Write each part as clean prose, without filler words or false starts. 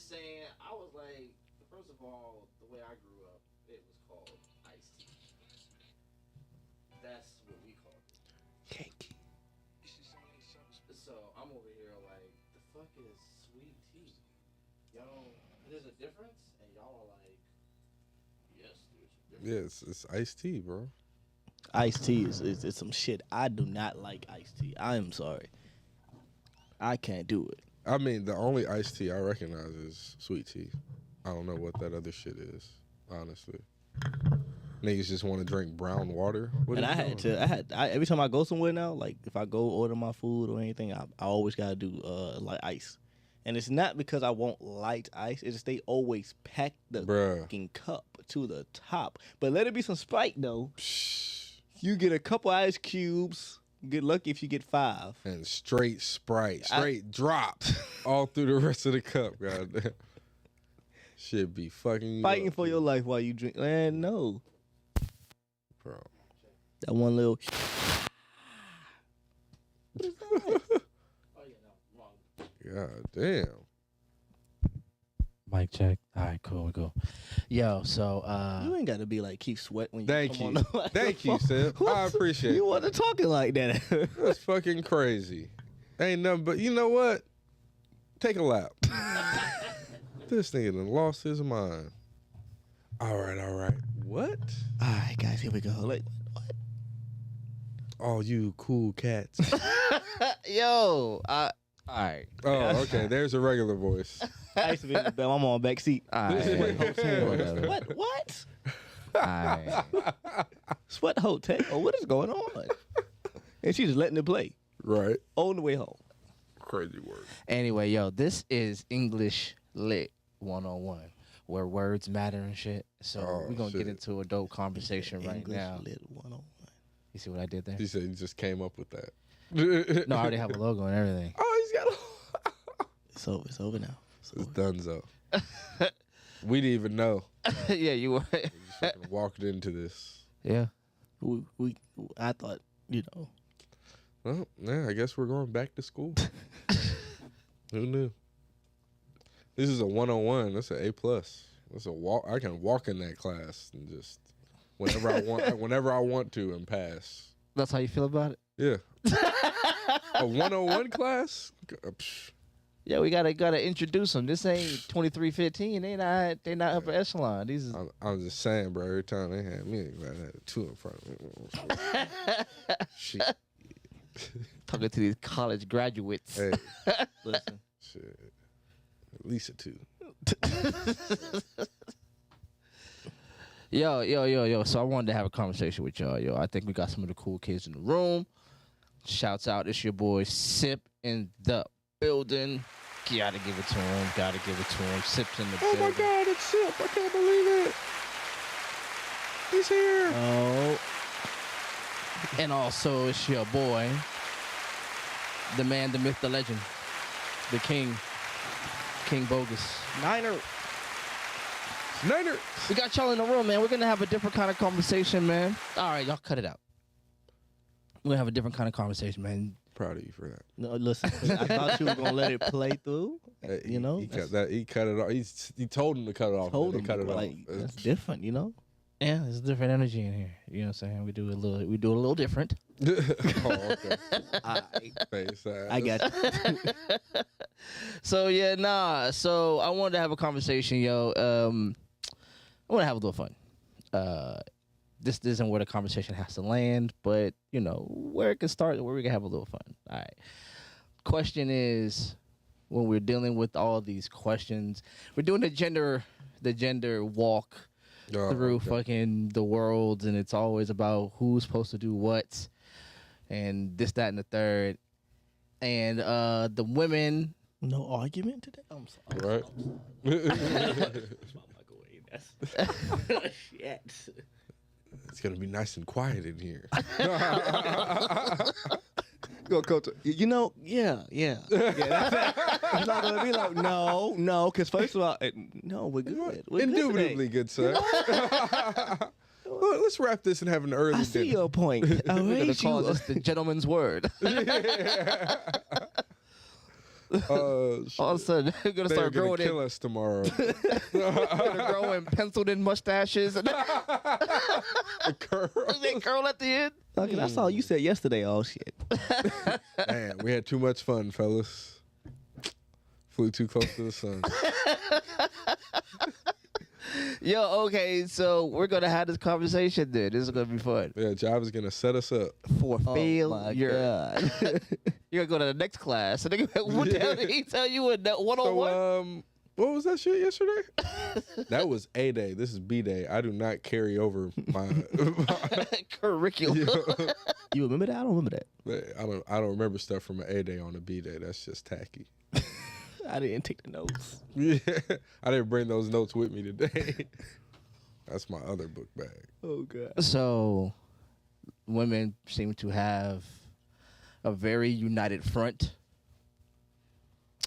just saying, I was like, first of all, the way I grew up, it was called iced tea. That's what we called it. Yankee. So I'm over here like, the fuck is sweet tea? Y'all, there's a difference, and y'all are like, yes, there's a difference. Yes, it's iced tea, bro. Iced tea is some shit. I do not like iced tea. I am sorry. I can't do it. I mean, the only iced tea I recognize is sweet tea. I don't know what that other shit is, honestly. Niggas just want to drink brown water. What And are I you had doing? every time I go somewhere now, like if I go order my food or anything, I always gotta do like ice. And it's not because I want light ice. It's just they always pack the Bruh. fucking cup to the top. But let it be some Sprite though. Psh, You get a couple ice cubes. Get lucky if you get 5. and straight Sprite, straight drop all through the rest of the cup. Goddamn, shit be fucking you Fighting up, for dude. your life while you drink. Man, no. bro. That one little. Oh yeah, no, wrong. God damn. Mic check. All right, cool. We go. Yo, so You ain't got to be like Keith Sweat when you Thank come you. on the microphone. Thank you, Sip. I appreciate You that. wasn't talking like that. That's fucking crazy. Ain't nothing but, you know what? Take a lap. This nigga done lost his mind. All right. What? All right, guys, here we go. Like, All you cool cats. yo, all right. Oh, okay. There's a regular voice. I used to be in the back. I'm on back seat. All right. Whatever. What? All right. Sweat hotel? What is going on? And she just letting it play Right. on the way home. Crazy word. Anyway, yo, this is English Lit 101, where words matter and shit. So Oh, we're going to shit. get into a dope conversation right English now. Lit 101. You see what I did there? He said he just came up with that. No, I already have a logo and everything. Oh, he's got a... It's over now. It's Dunzo. We didn't even know. Yeah, you were. We just fucking walked into this. Yeah. I thought, you know. Well, yeah, I guess we're going back to school. Who knew? This is a 101. That's an A+. That's a walk. I can walk in that class and just whenever I want to and pass. That's how you feel about it? Yeah. A 101 class? Psh. Yeah, we gotta introduce them. This ain't 2315. They not upper echelon. These is I'm just saying, bro. Every time they had me, I had a 2 in front of me. Shit. talking to these college graduates. Hey, Listen. shit. At least a 2. Yo. So I wanted to have a conversation with y'all. Yo, I think we got some of the cool kids in the room. Shouts out, it's your boy Sip in the building. Gotta give it to him. Sip's in the Oh building. my God, it's Sip. I can't believe it. He's here. Oh, And also, it's your boy, the man, the myth, the legend, the king, King Bogus. Niner. Niners. We got y'all in the room, man. We're gonna have a different kind of conversation, man. All right, y'all cut it out. We're gonna have a different kind of conversation, man. Proud of you for that. No, listen. I thought you were gonna let it play through. Hey, You know, he cut that. He cut it off. He told him to cut it off. Told and him they cut it like off. that's different, you know. Yeah, there's a different energy in here. You know what I'm saying? We do a little different. Oh, okay. I Face ass. I got you. So yeah, nah. So I wanted to have a conversation, yo. I want to have a little fun. This isn't where the conversation has to land, but you know where it can start, where we can have a little fun. All right. Question is, when we're dealing with all these questions, we're doing the gender walk Oh, through okay. fucking the world, and it's always about who's supposed to do what, and this, that, and the third. And the women. No argument today. I'm sorry. Right. Shit. It's gonna be nice and quiet in here. Go, coach. You know, yeah. It's not gonna be like no, because first of all, no, we're good. We're good Indubitably good, sir. Well, let's wrap this and have an early I see dinner. your point. I We're gonna raised call you. this the gentleman's word. Shit. All of a sudden, they're gonna They're start gonna growing kill us tomorrow. they're growing penciled in mustaches. And A curl. they curl at the end. Okay, I saw you said yesterday. Oh shit. Man, we had too much fun, fellas. Flew too close to the sun. Yo, okay, so we're gonna have this conversation then. This is gonna be fun. Yeah, Job is gonna set us up. For Oh fail, my you're god. gonna go to the next class. And what the hell did he tell you in that 101? So, what was that shit yesterday? That was A day. This is B day. I do not carry over my. Curriculum. Yeah. You remember that? I don't remember that. I don't remember stuff from an A day on a B day. That's just tacky. I didn't take the notes. Yeah, I didn't bring those notes with me today. That's my other book bag. Oh god. So, women seem to have a very united front.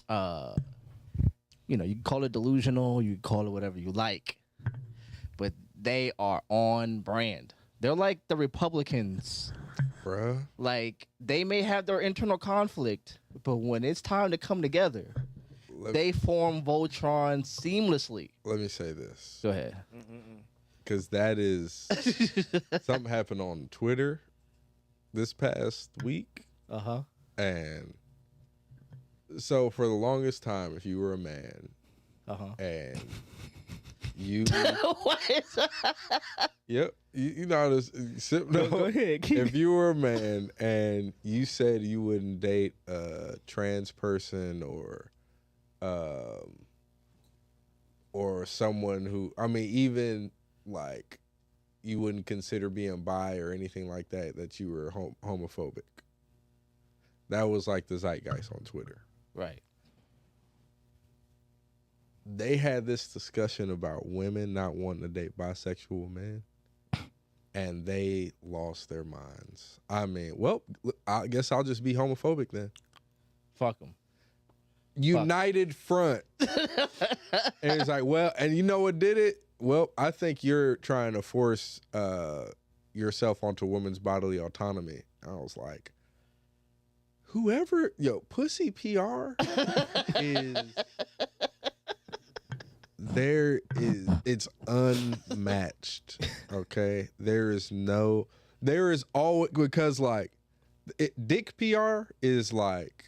You know, you can call it delusional, you can call it whatever you like, but they are on brand. They're like the Republicans. Bruh. Like, they may have their internal conflict, but when it's time to come together, they form Voltron seamlessly. Let me say this. Go ahead. Because that is something happened on Twitter this past week. Uh-huh. And so for the longest time, if you were a man Uh-huh. and you, What is yep, you know how to no, Go ahead. Keep if you were a man and you said you wouldn't date a trans person or someone who, I mean, even like you wouldn't consider being bi or anything like that, that you were homophobic. That was like the zeitgeist on Twitter. Right. They had this discussion about women not wanting to date bisexual men, and they lost their minds. I mean, well, I guess I'll just be homophobic then. Fuck them. United front. And it's like, well, and you know what did it? Well, I think you're trying to force yourself onto women's bodily autonomy. I was like, whoever, pussy PR is, it's unmatched. Okay. There is always, because like, dick PR is like,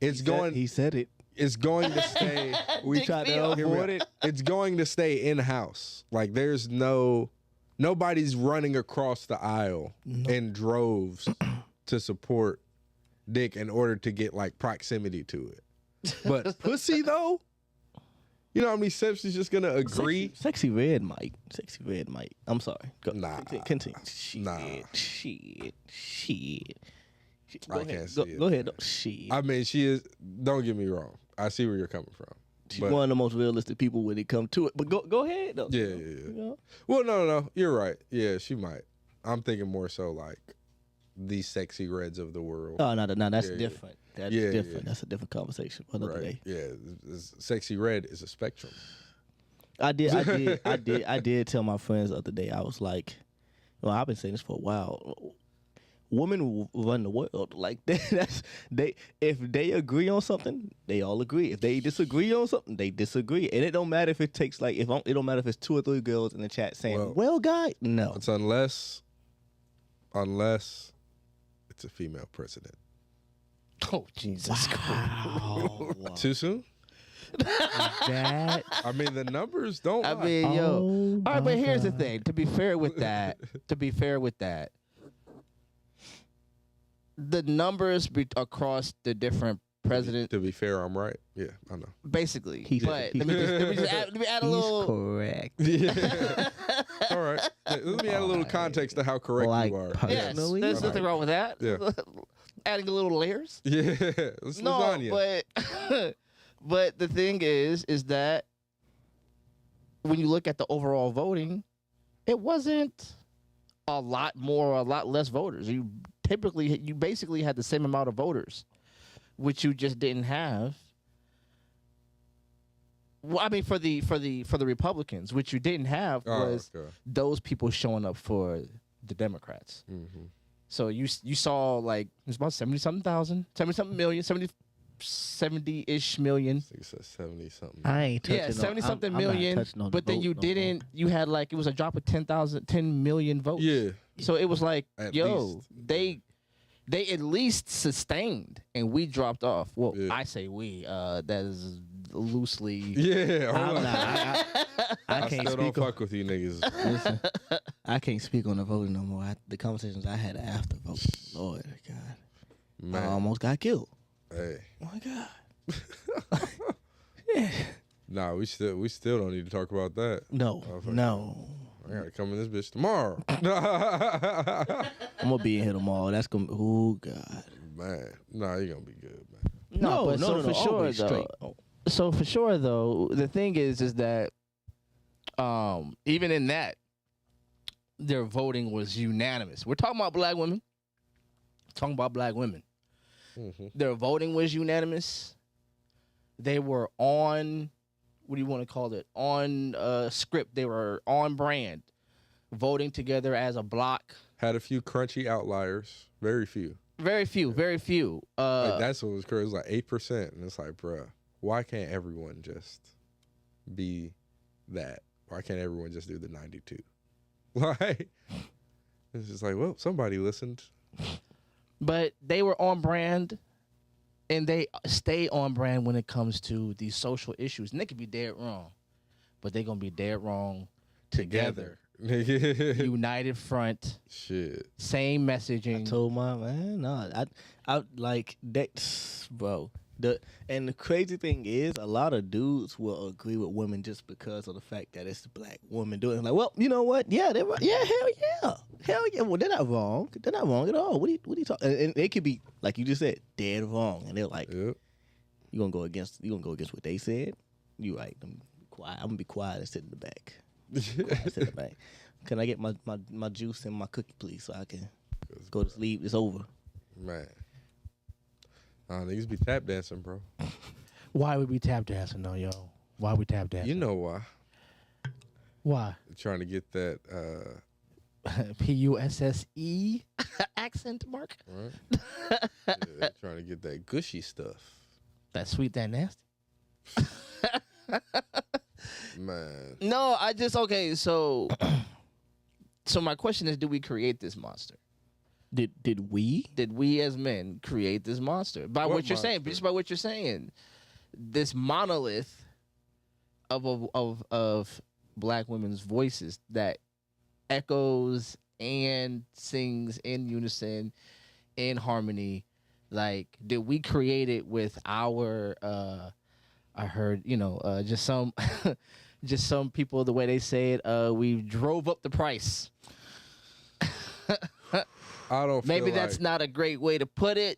He said it. it's going to stay. We Dick tried to PR. avoid it. It's going to stay in house. Like there's nobody's running across the aisle in droves to support dick in order to get like proximity to it. But pussy though, you know how many steps is just gonna agree? Sexy red might. I'm sorry. Go, Nah. Continue. Shit. Nah. Shit. Go I ahead. can't see it. Go ahead. Shit. I mean, she is. Don't get me wrong. I see where you're coming from. She's But- one of the most realistic people when it comes to it. But go ahead though. Yeah. You know? Well, no. You're right. Yeah, she might. I'm thinking more so like the sexy reds of the world. Oh no, that's Yeah, yeah. different. That's Yeah, different. yeah. That's a different conversation for another Right. day. Yeah. Sexy red is a spectrum. I did tell my friends the other day. I was like, well, I've been saying this for a while. Women will run the world. Like if they agree on something, they all agree. If they disagree on something, they disagree. And it don't matter if it takes like it don't matter if it's 2 or 3 girls in the chat saying, "Well, guy, no." It's unless it's a female president. Oh, Jesus Wow. Too soon? That. I mean, the numbers don't. I lie. mean, yo. Oh, All right, but my here's the God. thing. To be fair with that, the numbers across the different president, To be fair, I'm right. Yeah, I know. basically. He's- But he's- let me just add a little. correct. Yeah. All right. Yeah, let me add a little context to how correct Like, you are. Yes, Personally, there's Right. nothing wrong with that. Yeah. Adding a little layers. Yeah. It's No, lasagna. but the thing is that when you look at the overall voting, it wasn't a lot more or a lot less voters. You basically had the same amount of voters, which you just didn't have. Well, I mean, for the Republicans, which you didn't have was okay. those people showing up for the Democrats. Mhm. So you saw like it was about 70-something thousand, 70-something million, 70 70-ish million. I think it said 70 something. I ain't touching. Yeah, no, 70 something I'm not million. touching on the But then vote you no more. didn't. You had like it was a drop of 10 million votes. Yeah. So it was like, At yo, least. they at least sustained, and we dropped off. Well, Yeah. I say we. That is loosely. Yeah. hold I'm on. not. I I can't still don't speak. On, fuck with you niggas. listen, I can't speak on the voting no more. The conversations I had after vote, Lord God, Man. I almost got killed. Hey. Oh my God. Yeah. Nah, we still don't need to talk about that. No, Motherfucker. no. I gotta come in this bitch tomorrow. I'm gonna be in here tomorrow. That's gonna. Oh God. Man. Nah, you're gonna be good, man. No, but so for sure always though. straight. So for sure though, the thing is that, even in that, their voting was unanimous. We're talking about black women. Talking about black women. Mm-hmm. Their voting was unanimous. They were on, what do you want to call it? On script. They were on brand, voting together as a block. Had a few crunchy outliers. Very few. Very few. Very few. Like, that's what was crazy. It was like 8%. And it's like, bruh, why can't everyone just be that? Why can't everyone just do the 92? Like, it's just like, well, somebody listened. But they were on brand, and they stay on brand when it comes to these social issues. And they could be dead wrong, but they're going to be dead wrong together. United front, Shit. same I messaging. told my man, no, I like that, bro. And the crazy thing is, a lot of dudes will agree with women just because of the fact that it's the black woman doing it. Like, well, you know what? Yeah, they're right. Yeah, hell yeah. Well, they're not wrong. They're not wrong at all. What are you talking? And they could be like you just said, dead wrong. And they're like, Yep. you gonna go against what they said? You right? I'm quiet. I'm gonna be quiet and sit in the back. Sit in the back. Can I get my juice and my cookie, please, so I can go to sleep? It's over. Man. Niggas be tap dancing, bro. Why we be tap dancing though, yo? Why we tap dancing? You know why. Why? Trying to get that, PUSSE accent mark? right? Yeah, they're trying to get that gushy stuff. That sweet, that nasty? Man. No, I just, okay, so my question is, did we create this monster? Did we? Did we as men create this monster? By What what you're saying, monster? just by what you're saying. This monolith of black women's voices that echoes and sings in unison, in harmony. Like, did we create it with our I heard, just some just some people, the way they say it, we drove up the price. I don't feel Maybe that's like, not a great way to put it,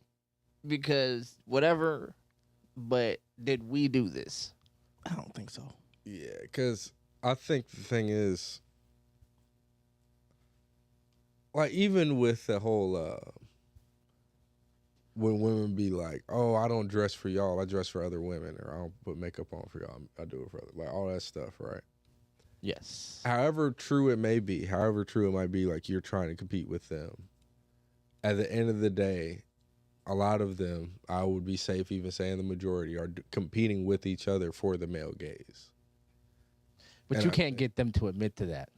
because whatever, but did we do this? I don't think so. yeah, because I think the thing is, like, even with the whole, when women be like, oh, I don't dress for y'all, I dress for other women, or I don't put makeup on for y'all, I do it for other, like, all that stuff, right? Yes. However true it may be, however true it might be, like, you're trying to compete with them, at the end of the day, a lot of them, I would be safe even saying the majority, are competing with each other for the male gaze. But And you I can't think- get them to admit to that.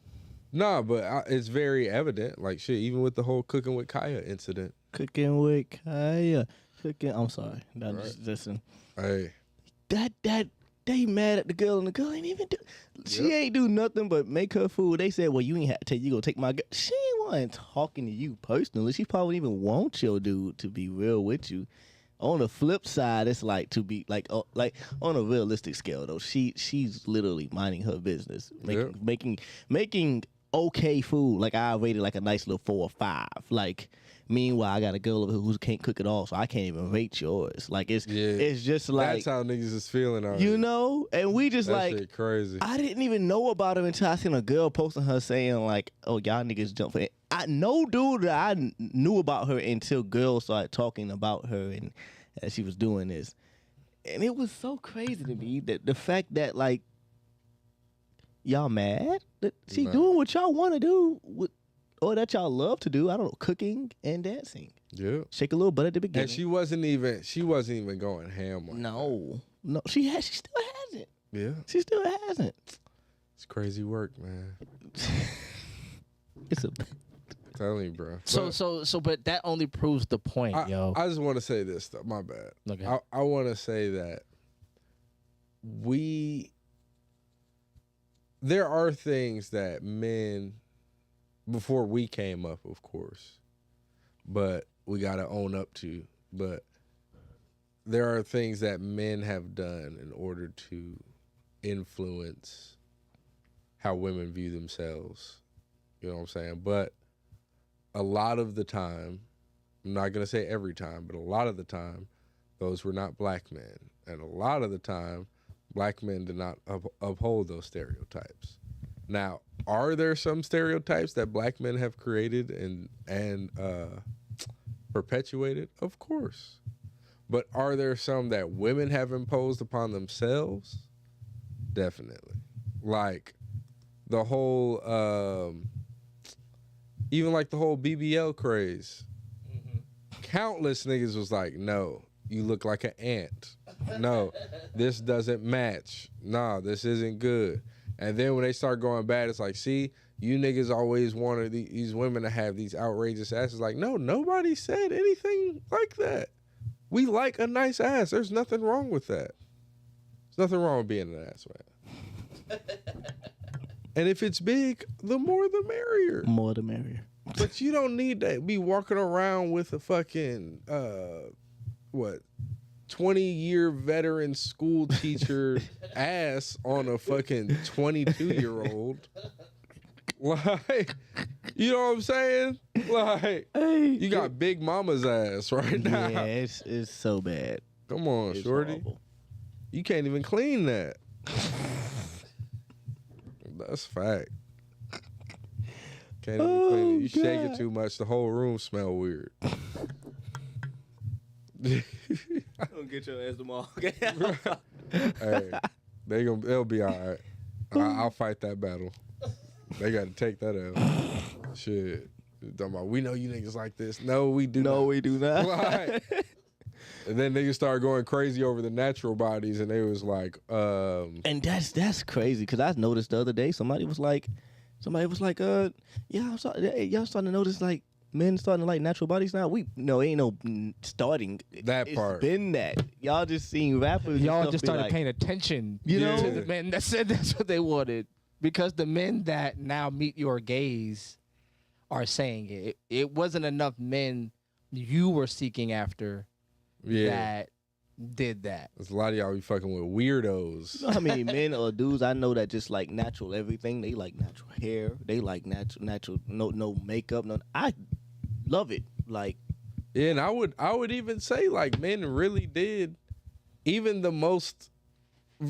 Nah, but it's very evident. Like, shit, even with the whole cooking with Kaya incident. Cooking with Kaya. I'm sorry. No, Right. just listen. Hey, That they mad at the girl, and the girl ain't even do. She Yep. ain't do nothing but make her food. They said, well, you ain't have to take. You gonna take my girl. She ain't wasn't talking to you personally. She probably even want your dude to be real with you. On the flip side, it's like to be like on a realistic scale though. She's literally minding her business, making okay food. Like I rated like a nice little 4 or 5. Like meanwhile, I got a girl over here who can't cook at all, so I can't even rate yours. Like it's just like that's how niggas is feeling already. you know, and we just that like shit crazy. I didn't even know about her until I seen a girl posting her saying like, "Oh, y'all niggas jump for it." I no dude that I knew about her until girls started talking about her and she was doing this, and it was so crazy to me that the fact that like y'all mad that she Right. doing what y'all want to do, or that y'all love to do. I don't know, cooking and dancing. Yeah. Shake a little butt at the beginning. And she wasn't even going ham like no, she still hasn't. that. Yeah. She still hasn't. It's crazy work, man. It's a. I'm telling you, bro. But that only proves the point, yo. I just want to say this though. My bad. Okay. I want to say that there are things that men, before we came up, of course, but we got to own up to. But there are things that men have done in order to influence how women view themselves. You know what I'm saying? But a lot of the time, I'm not going to say every time, but a lot of the time, those were not black men. And a lot of the time, black men did not uphold those stereotypes. Now, are there some stereotypes that black men have created and perpetuated? Of course. But are there some that women have imposed upon themselves? Definitely. Like the whole, even like the whole BBL craze. Mm-hmm. Countless niggas was like, no, you look like an ant. No, this doesn't match. Nah, this isn't good. And then when they start going bad, it's like, see, you niggas always wanted these women to have these outrageous asses. Like, no, nobody said anything like that. We like a nice ass. There's nothing wrong with that. There's nothing wrong with being an ass, man. And if it's big, the more the merrier. More the merrier. But you don't need to be walking around with a fucking, 20-year veteran school teacher ass on a fucking 22-year-old. Like, you know what I'm saying? Like, you got Big Mama's ass right now. Yeah, it's so bad. Come on, It's shorty. horrible. You can't even clean that. That's fact. Can't even clean it. You shake it too much, the whole room smell weird. Don't get your ass tomorrow. Hey, they'll be all right. I'll fight that battle. They got to take that out. Shit. Talking about, we know you niggas like this. No, we do not. No, we do not. Right. And then niggas started going crazy over the natural bodies, and they was like, And that's crazy because I noticed the other day somebody was like, yeah, y'all starting to notice like men starting to like natural bodies now. Ain't no starting. That part. It's been that. Y'all just seen rappers. Y'all just started paying attention, You know? to the men that said that's what they wanted. Because the men that now meet your gaze are saying it. It wasn't enough men you were seeking after that did that. There's a lot of y'all be fucking with weirdos. You know how many men or dudes I know that just like natural everything? They like natural hair. They like natural no makeup. No, I love it. Like, Yeah, and I would even say like men really did, even the most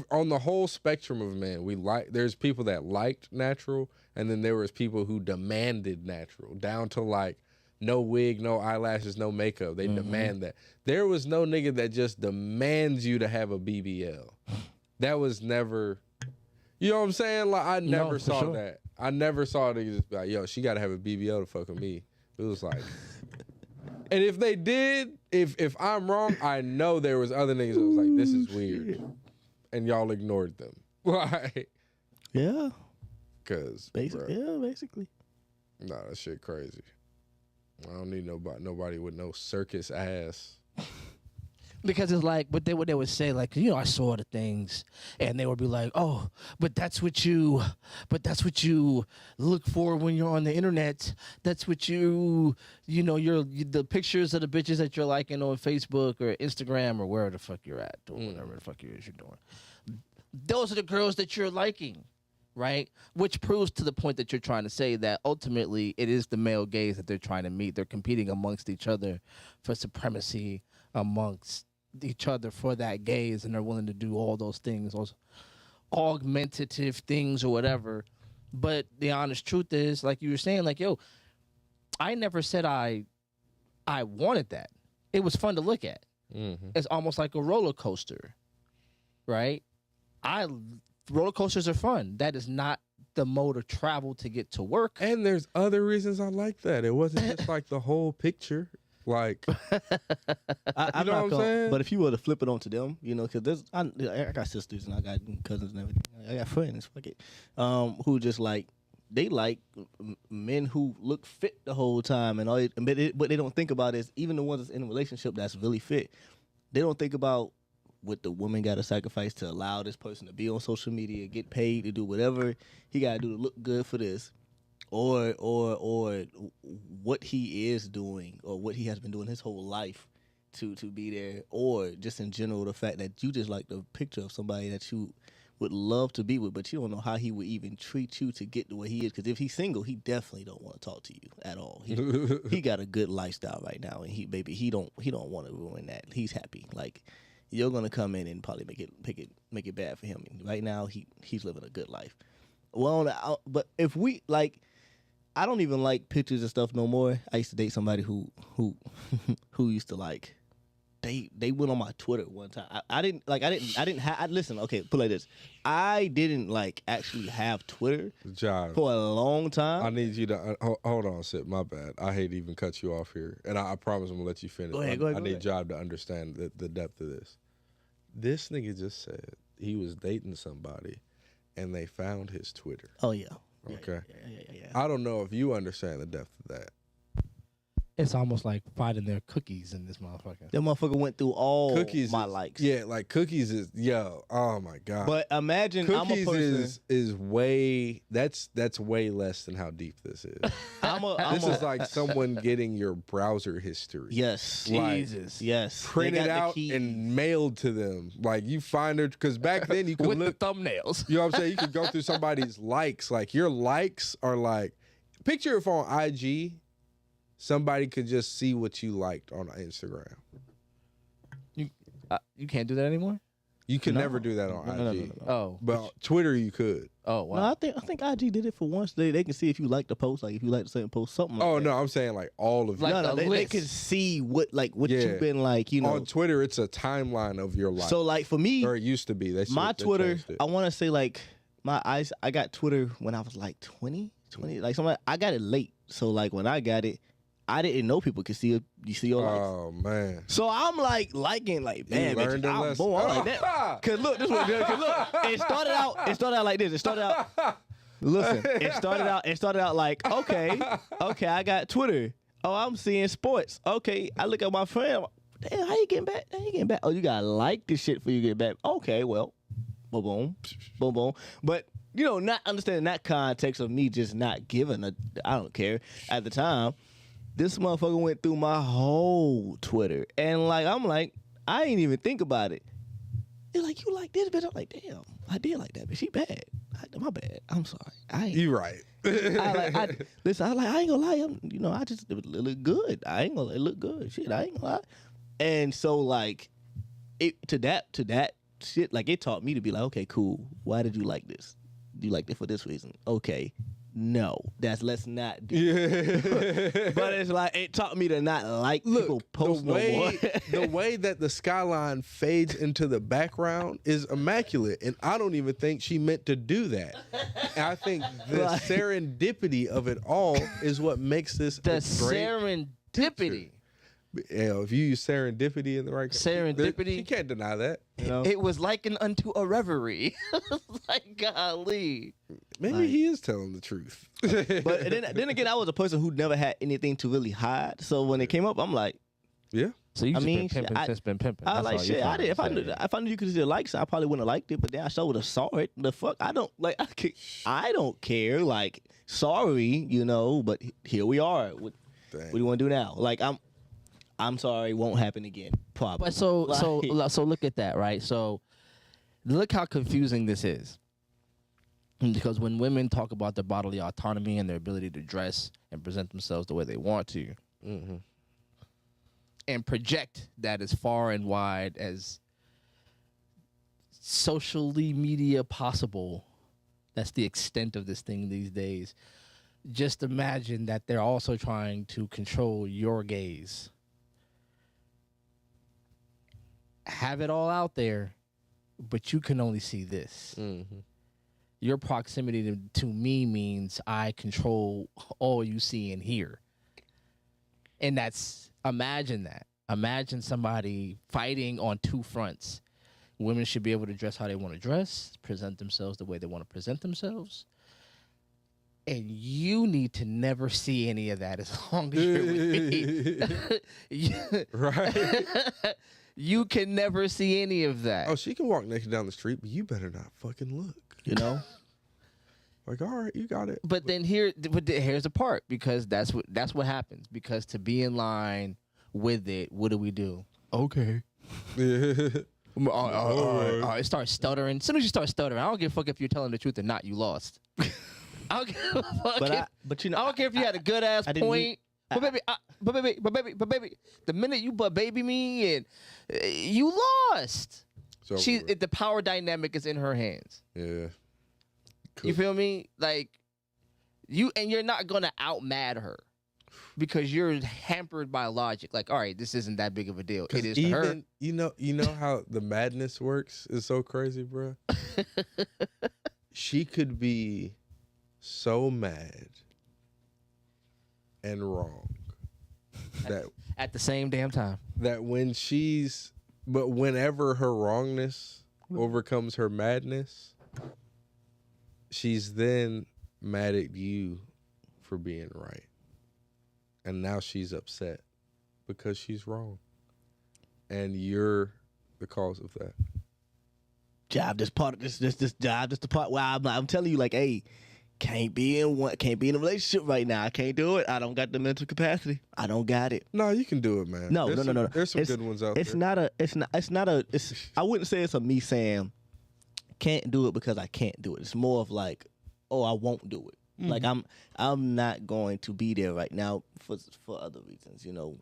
on the whole spectrum of men. There's people that liked natural, and then there was people who demanded natural, down to like no wig, no eyelashes, no makeup. They demand that. There was no nigga that just demands you to have a BBL. That was never, you know what I'm saying? Like I never saw that. I never saw a nigga just be like, yo, she gotta have a BBL to fuck with me. It was like, and if they did, if I'm wrong, I know there was other niggas that was like, this is weird, and y'all ignored them. Like, yeah, cause basically, nah, that shit crazy. I don't need nobody with no circus ass. Because it's like, what they would say, like, I saw the things, and they would be like, oh, but that's what you look for when you're on the internet. That's what you're the pictures of the bitches that you're liking on Facebook or Instagram or wherever the fuck you're at, doing whatever the fuck you're doing. Those are the girls that you're liking, right? Which proves to the point that you're trying to say that ultimately it is the male gaze that they're trying to meet. They're competing amongst each other for supremacy amongst each other for that gaze, and they're willing to do all those things, those augmentative things or whatever. But the honest truth is, like you were saying, like, yo, I never said I wanted that. It was fun to look at. Mm-hmm. It's almost like a roller coaster, right? Roller coasters are fun. That is not the mode of travel to get to work. And there's other reasons I like that. It wasn't just like the whole picture. Like, I'm know not what I'm gonna, saying? but if you were to flip it onto them, you know, because I got sisters and I got cousins and everything. I got friends, fuck it, who just like they like men who look fit the whole time and all. But they don't think about is even the ones that's in a relationship that's really fit. They don't think about what the woman got to sacrifice to allow this person to be on social media, get paid to do whatever he got to do to look good for this. Or what he is doing or what he has been doing his whole life to be there, or just in general the fact that you just like the picture of somebody that you would love to be with, but you don't know how he would even treat you to get to where he is. Because if he's single, he definitely don't want to talk to you at all. He got a good lifestyle right now, and he don't want to ruin that. He's happy. Like you're gonna come in and probably make it bad for him. Right now, he's living a good life. Well, but if we like. I don't even like pictures and stuff no more. I used to date somebody who used to like they went on my Twitter one time. I didn't have listen, okay, put it like this. I didn't like actually have Twitter John, for a long time. I need you to hold on, Sip. My bad. I hate to even cut you off here, and I promise I'm gonna let you finish. Go ahead, I need Job to understand the depth of this. This nigga just said he was dating somebody, and they found his Twitter. Oh yeah. Okay. Yeah. I don't know if you understand the depth of that. It's almost like finding their cookies in this motherfucker. That motherfucker went through all Cookies my is, likes. Yeah, like Cookies is oh my god. But imagine Cookies I'm a person. is way that's way less than how deep this is. This is like someone getting your browser history. Yes. Like, Jesus. Yes. Printed out and mailed to them. Like you find it because back then you could With look the thumbnails. You know what I'm saying? You could go through somebody's likes. Like your likes are like picture if on IG somebody could just see what you liked on Instagram. You can't do that anymore? You can never do that on IG. No. Oh. But Twitter you could. Oh, wow. No, I think IG did it for once. They can see if you like the post, like if you like the same post, something like that. No, I'm saying like all of you. Like They can see what you've been like, you know. On Twitter it's a timeline of your life. So like for me, or it used to be. They Twitter, changed it. I want to say like I got Twitter when I was like 20, like something. I got it late. So like when I got it, I didn't know people could see it. You see your likes. Oh man! So I'm like liking like man, learned a I'm lesson. born like that. Cause look, this one. Cause look, it started out like this. It started out. Listen, it started out like okay, I got Twitter. Oh, I'm seeing sports. Okay, I look at my friend. Damn, how you getting back? Oh, you gotta like this shit for you to get back. Okay, well, boom. But you know, not understanding that context of me just not giving I don't care at the time. This motherfucker went through my whole Twitter. And like I'm like, I ain't even think about it. They're like, you like this bitch? I'm like, damn, I did like that, but she bad. My bad. I'm sorry. I ain't. You right. Listen, I ain't gonna lie. I just it look good. It look good. Shit, I ain't gonna lie. And so like, to that shit, like it taught me to be like, okay, cool. Why did you like this? You liked it for this reason. Okay. No, let's not do that. But it's like it taught me to not like people post no more. The way that the skyline fades into the background is immaculate, and I don't even think she meant to do that. And I think the serendipity of it all is what makes this the a great serendipity. Yeah, if you use serendipity in the right serendipity, you can't deny that. You know? It was likened unto a reverie. Like golly, maybe he is telling the truth. But then again, I was a person who never had anything to really hide. So when it came up, I'm like, yeah. So you just been pimping since been pimping. I like shit. I did. If I knew you could see the likes, I probably wouldn't have liked it. But then I sure would have saw it. The fuck, I don't like. I don't care. Like, sorry, but here we are. What do you want to do now? Like, I'm sorry, won't happen again. Probably. But so look at that, right? So look how confusing this is. Because when women talk about their bodily autonomy and their ability to dress and present themselves the way they want to, and project that as far and wide as socially media possible, that's the extent of this thing these days. Just imagine that they're also trying to control your gaze. Have it all out there, but you can only see this. Your proximity to me means I control all you see and hear. And that's, imagine that. Imagine somebody fighting on two fronts. Women should be able to dress how they want to dress, present themselves the way they want to present themselves. And you need to never see any of that as long as you're with me. Right. You can never see any of that. Oh, she can walk naked down the street, but you better not fucking look. You know? Like, all right, you got it. But here's the part, because that's what happens. Because to be in line with it, what do? Okay. All right. It starts stuttering. As soon as you start stuttering, I don't give a fuck if you're telling the truth or not. You lost. I don't give a fuck. But you know, I don't care if you had a good ass point. But baby, the minute you baby me and you lost. So The power dynamic is in her hands. Yeah. You feel me? Like you're not gonna out mad her because you're hampered by logic. Like, all right, this isn't that big of a deal. It is to her. You know how the madness works is so crazy, bro. She could be so mad and wrong that At the same damn time. that whenever her wrongness overcomes her madness, she's then mad at you for being right. And now she's upset because she's wrong. And you're the cause of that. job, this part of this job, this the part where I'm telling you, like, hey, can't be in a relationship right now. I can't do it. I don't got the mental capacity. I don't got it. No, you can do it, man. No. There's some good ones out there. I wouldn't say it's a me saying can't do it because I can't do it. It's more of like, oh, I won't do it. Mm-hmm. Like I'm not going to be there right now for other reasons, you know,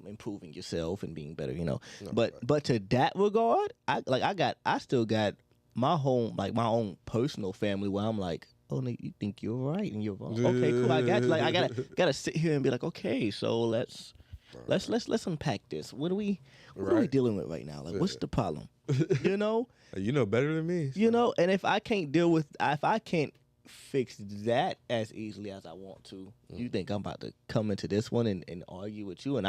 improving yourself and being better, you know. No, But to that regard, I still got my own personal family where I'm like, oh, no, you think you're right and you're wrong. Okay, cool. I got you. Like I gotta sit here and be like, okay, so let's unpack this. What are we dealing with right now? Like, what's the problem? You know? You know better than me. So. You know, and if I can't fix that as easily as I want to, you think I'm about to come into this one and argue with you? And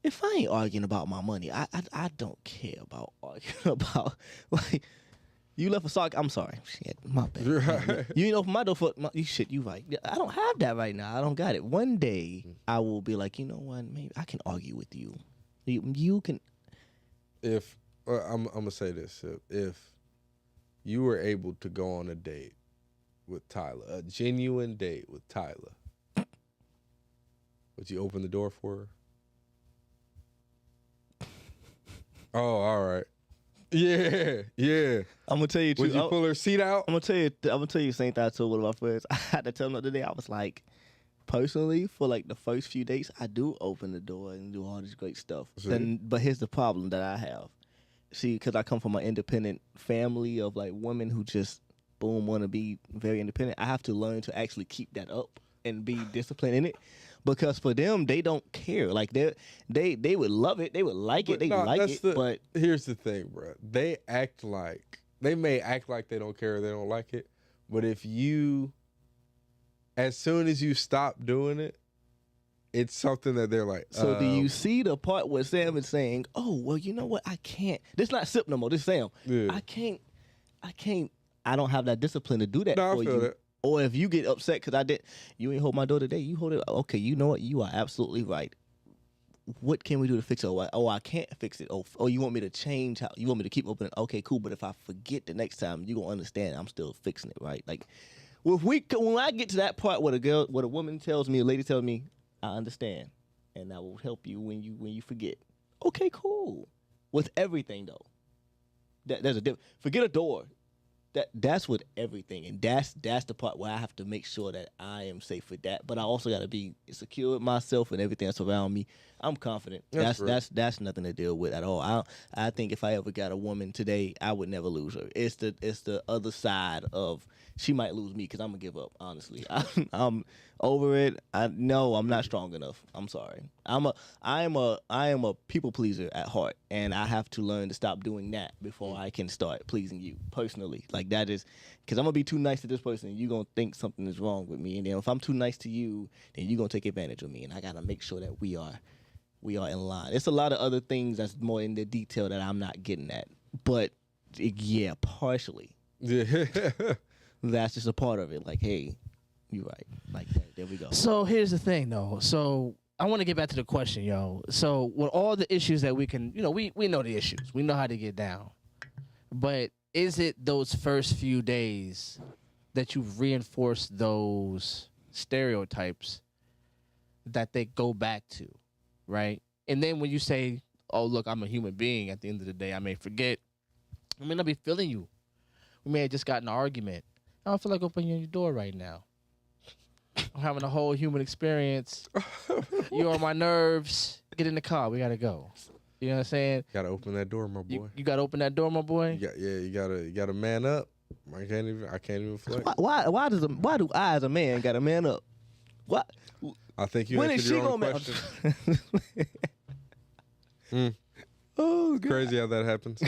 if I ain't arguing about my money, I don't care about arguing about, like, you left a sock. I'm sorry. Shit, my bad. Right. You know, for my door, you right. I don't have that right now. I don't got it. One day I will be like, you know what? Maybe I can argue with you. You can. If I'm gonna say this, if you were able to go on a date with Tyler, a genuine date with Tyler, would you open the door for her? Oh, all right. Yeah. I'm gonna tell you. Would you pull her seat out? I'm gonna tell you the same thing I told one of my friends. I had to tell him the other day. I was like, personally, for like the first few dates, I do open the door and do all this great stuff. But here's the problem that I have. See, because I come from an independent family of like women who just want to be very independent. I have to learn to actually keep that up and be disciplined in it. Because for them, they don't care. Like they would love it. They would like it. But here's the thing, bro. They may act like they don't care or they don't like it. But as soon as you stop doing it, it's something that they're like. So do you see the part where Sam is saying, "Oh, well, you know what? I can't. This not Sip no more. This Sam. Yeah. I can't. I don't have that discipline to do that for you." That. Or if you get upset because you ain't hold my door today, you hold it. Okay, you know what? You are absolutely right. What can we do to fix it? Oh, I can't fix it. Oh, you want me to change how? You want me to keep opening? Okay, cool. But if I forget the next time, you gonna understand. I'm still fixing it, right? Like, when I get to that part where a woman tells me, a lady tells me, I understand, and I will help you when you forget. Okay, cool. With everything though, there's a difference. Forget a door. That's with everything, and that's the part where I have to make sure that I am safe with that. But I also got to be secure with myself and everything that's around me. I'm confident. That's That's nothing to deal with at all. I think if I ever got a woman today, I would never lose her. It's the other side of she might lose me because I'm gonna give up. Honestly, I'm over it. I'm not strong enough. I'm sorry. I am a people pleaser at heart, and I have to learn to stop doing that before I can start pleasing you personally. Like that is because I'm gonna be too nice to this person, and you gonna think something is wrong with me, and then if I'm too nice to you, then you gonna take advantage of me, and I gotta make sure that we are in line. It's a lot of other things that's more in the detail that I'm not getting at, but yeah, partially. Yeah. That's just a part of it. Like, hey, you're right. Like, there we go. So here's the thing, though. So I want to get back to the question, yo. So with all the issues that we can, we know the issues. We know how to get down. But is it those first few days that you've reinforced those stereotypes that they go back to, right? And then when you say, oh, look, I'm a human being, at the end of the day, I may forget. I may not be feeling you. We may have just gotten an argument. I don't feel like opening your door right now. I'm having a whole human experience. You're on my nerves. Get in the car. We gotta go. You know what I'm saying? Gotta open that door, my boy. You gotta open that door, my boy. You gotta man up. I can't even flex. Why do I as a man gotta man up? What? I think you When answered is she your own gonna question. Oh, God. Crazy how that happens.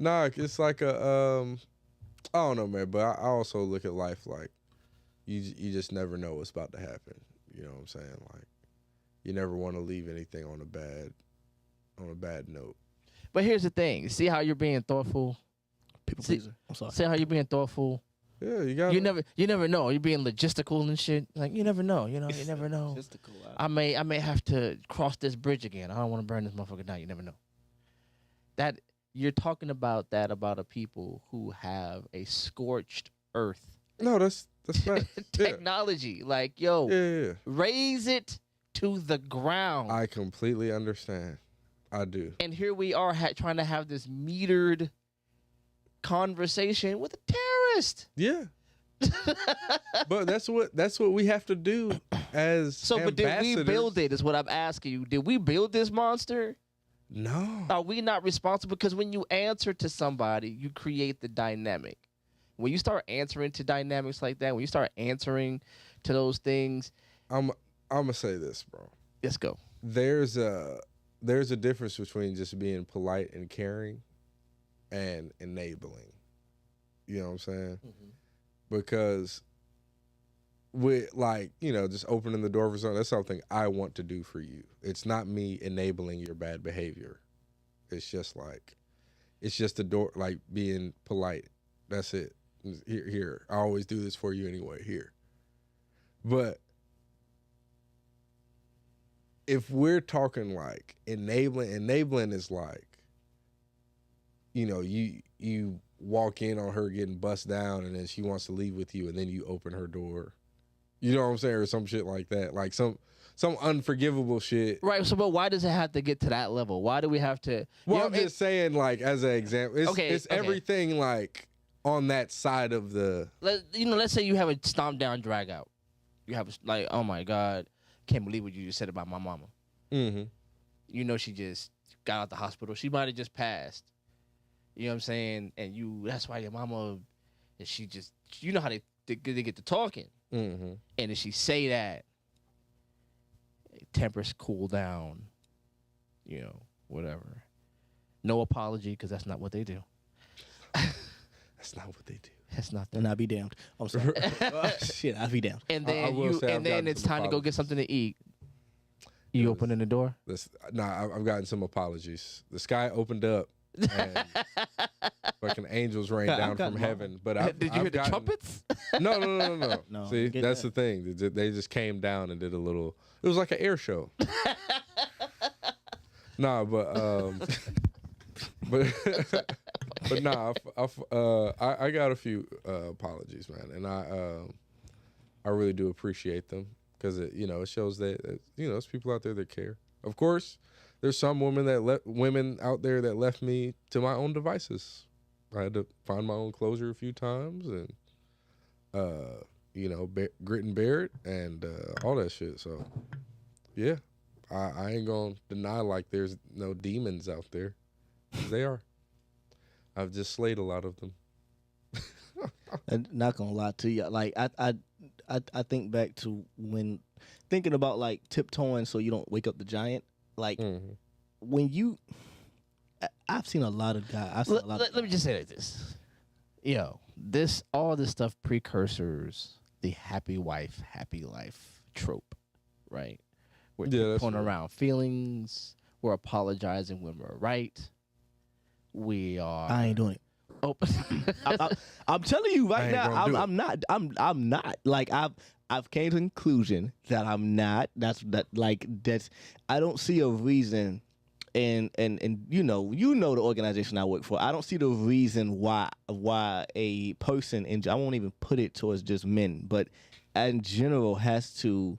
Nah, it's like a I don't know, man, but I also look at life like you just never know what's about to happen. You know what I'm saying? Like you never want to leave anything on a bad note. But here's the thing. See how you're being thoughtful? People pleaser. I'm sorry. See how you're being thoughtful? Yeah, you got. You never know. You're being logistical and shit. Like you never know. You never know. Logistical. I may have to cross this bridge again. I don't want to burn this motherfucker down. You never know. That you're talking about a people who have a scorched earth. No, that's not technology. Like, yo, yeah. raise it to the ground. I completely understand. I do. And here we are trying to have this metered conversation with a terrorist. Yeah. But that's what we have to do as but did we ambassadors. build it is what I'm asking you. Did we build this monster? No. Are we not responsible? Because when you answer to somebody, you create the dynamic. When you start answering to dynamics like that, when you start answering to those things, I'm gonna say this, bro. let's go. There's a difference between just being polite and caring and enabling. You know what I'm saying? Mm-hmm. Because with just opening the door for something, that's something I want to do for you. It's not me enabling your bad behavior. It's just the door, like being polite. That's it. Here. I always do this for you anyway. Here. But if we're talking like enabling is like, you walk in on her getting bust down and then she wants to leave with you and then you open her door. You know what I'm saying? Or some shit like that. Like some unforgivable shit. Right. So, but why does it have to get to that level? Why do we have to? Well, I'm just saying, like, as an example, it's Okay. everything like on that side of the. Let's say you have a stomp down drag out. You have oh my God, can't believe what you just said about my mama. Mm-hmm. She just got out the hospital. She might have just passed. You know what I'm saying? And that's why your mama, and she just, how they get to talking. Mm-hmm. And if she say that, tempers cool down, whatever. No apology, because that's not what they do. That's not what they do. That's not. And I'll be damned. I'm sorry. Shit, I'll be damned. And then it's time to go get something to eat. You opening the door? I've gotten some apologies. The sky opened up and fucking angels rained down from heaven. But did you hear the trumpets? No. No, See, that's that. the thing. They just came down and did a little. It was like an air show. Nah, but nah, I got a few apologies, man, and I really do appreciate them because it shows that there's people out there that care. Of course, there's some women out there that left me to my own devices. I had to find my own closure a few times, and grit and bear it and all that shit. So, yeah, I ain't gonna deny like there's no demons out there. 'Cause they are. I've just slayed a lot of them. And not gonna lie to you, like I think back to when thinking about like tiptoeing so you don't wake up the giant. Like when you, I've seen a lot of guys. I've seen a lot. Let me just say like this, all this stuff precursors the happy wife, happy life trope, right? We're tiptoeing around feelings. We're apologizing when we're right. We are. I ain't doing it. Oh, I'm telling you right now, I'm not. I'm not. Like I've came to the conclusion that I'm not. That's. I don't see a reason, and you know the organization I work for. I don't see the reason why a person, and I won't even put it towards just men, but in general has to